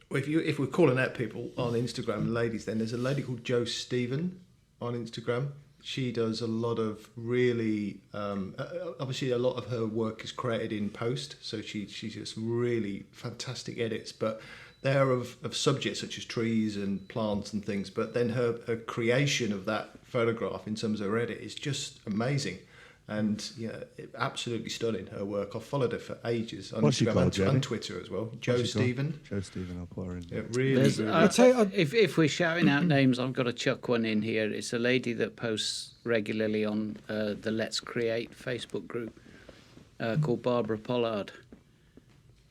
Well, if we're calling out people on Instagram, ladies, then there's a lady called Jo Stephen on Instagram. She does a lot of really, obviously a lot of her work is created in post, so she does really fantastic edits, but they're of subjects such as trees and plants and things, but then her creation of that photograph in terms of her edit is just amazing. And absolutely stunning, her work. I've followed her for ages on What's she Instagram called, and Jenny? Twitter as well. Jo Stephen. Jo Stephen, I'll put her in. Yeah, really, There's, really. if we're shouting out names, I've got to chuck one in here. It's a lady that posts regularly on the Let's Create Facebook group called Barbara Pollard.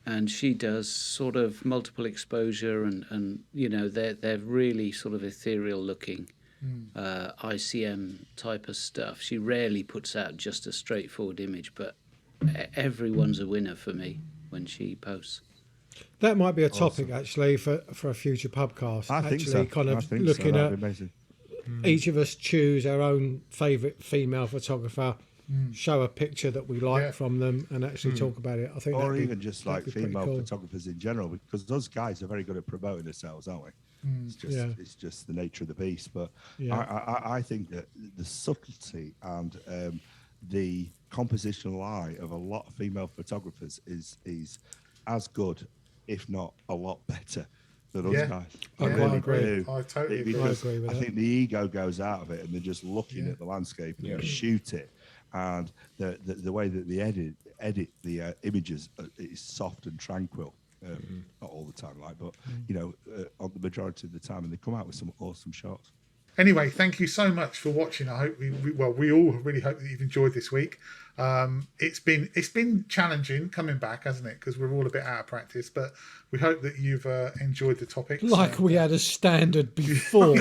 And she does sort of multiple exposure and they're really sort of ethereal looking ICM type of stuff. She rarely puts out just a straightforward image, but everyone's a winner for me when she posts. That might be a topic actually for a future podcast. I think so. Kind I of think looking so. at That'd be amazing. each of us choose our own favourite female photographer, show a picture that we like from them, and actually talk about it. I think, Or that'd be- even just that'd like be pretty female cool. photographers in general, because those guys are very good at promoting themselves, aren't we? It's just the nature of the beast. But Yeah. I think that the subtlety and the compositional eye of a lot of female photographers is as good, if not a lot better than us Yeah. guys. I really agree. do. I totally agree. Because I agree with I that. think the ego goes out of it, and they're just looking at the landscape and they shoot it, and the way that they edit the images is soft and tranquil. Not all the time, but on the majority of the time, and they come out with some awesome shots. Anyway, thank you so much for watching. I hope we all really hope that you've enjoyed this week. It's been challenging coming back, hasn't it? Because we're all a bit out of practice, but we hope that you've enjoyed the topics. Like we had a standard before.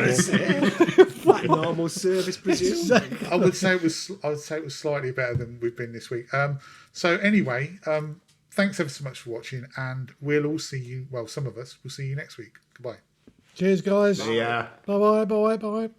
Like normal service, presumably. I would say it was slightly better than we've been this week. So anyway, thanks ever so much for watching, and we'll all see you. Well, some of us will see you next week. Goodbye. Cheers, guys. Yeah. Bye.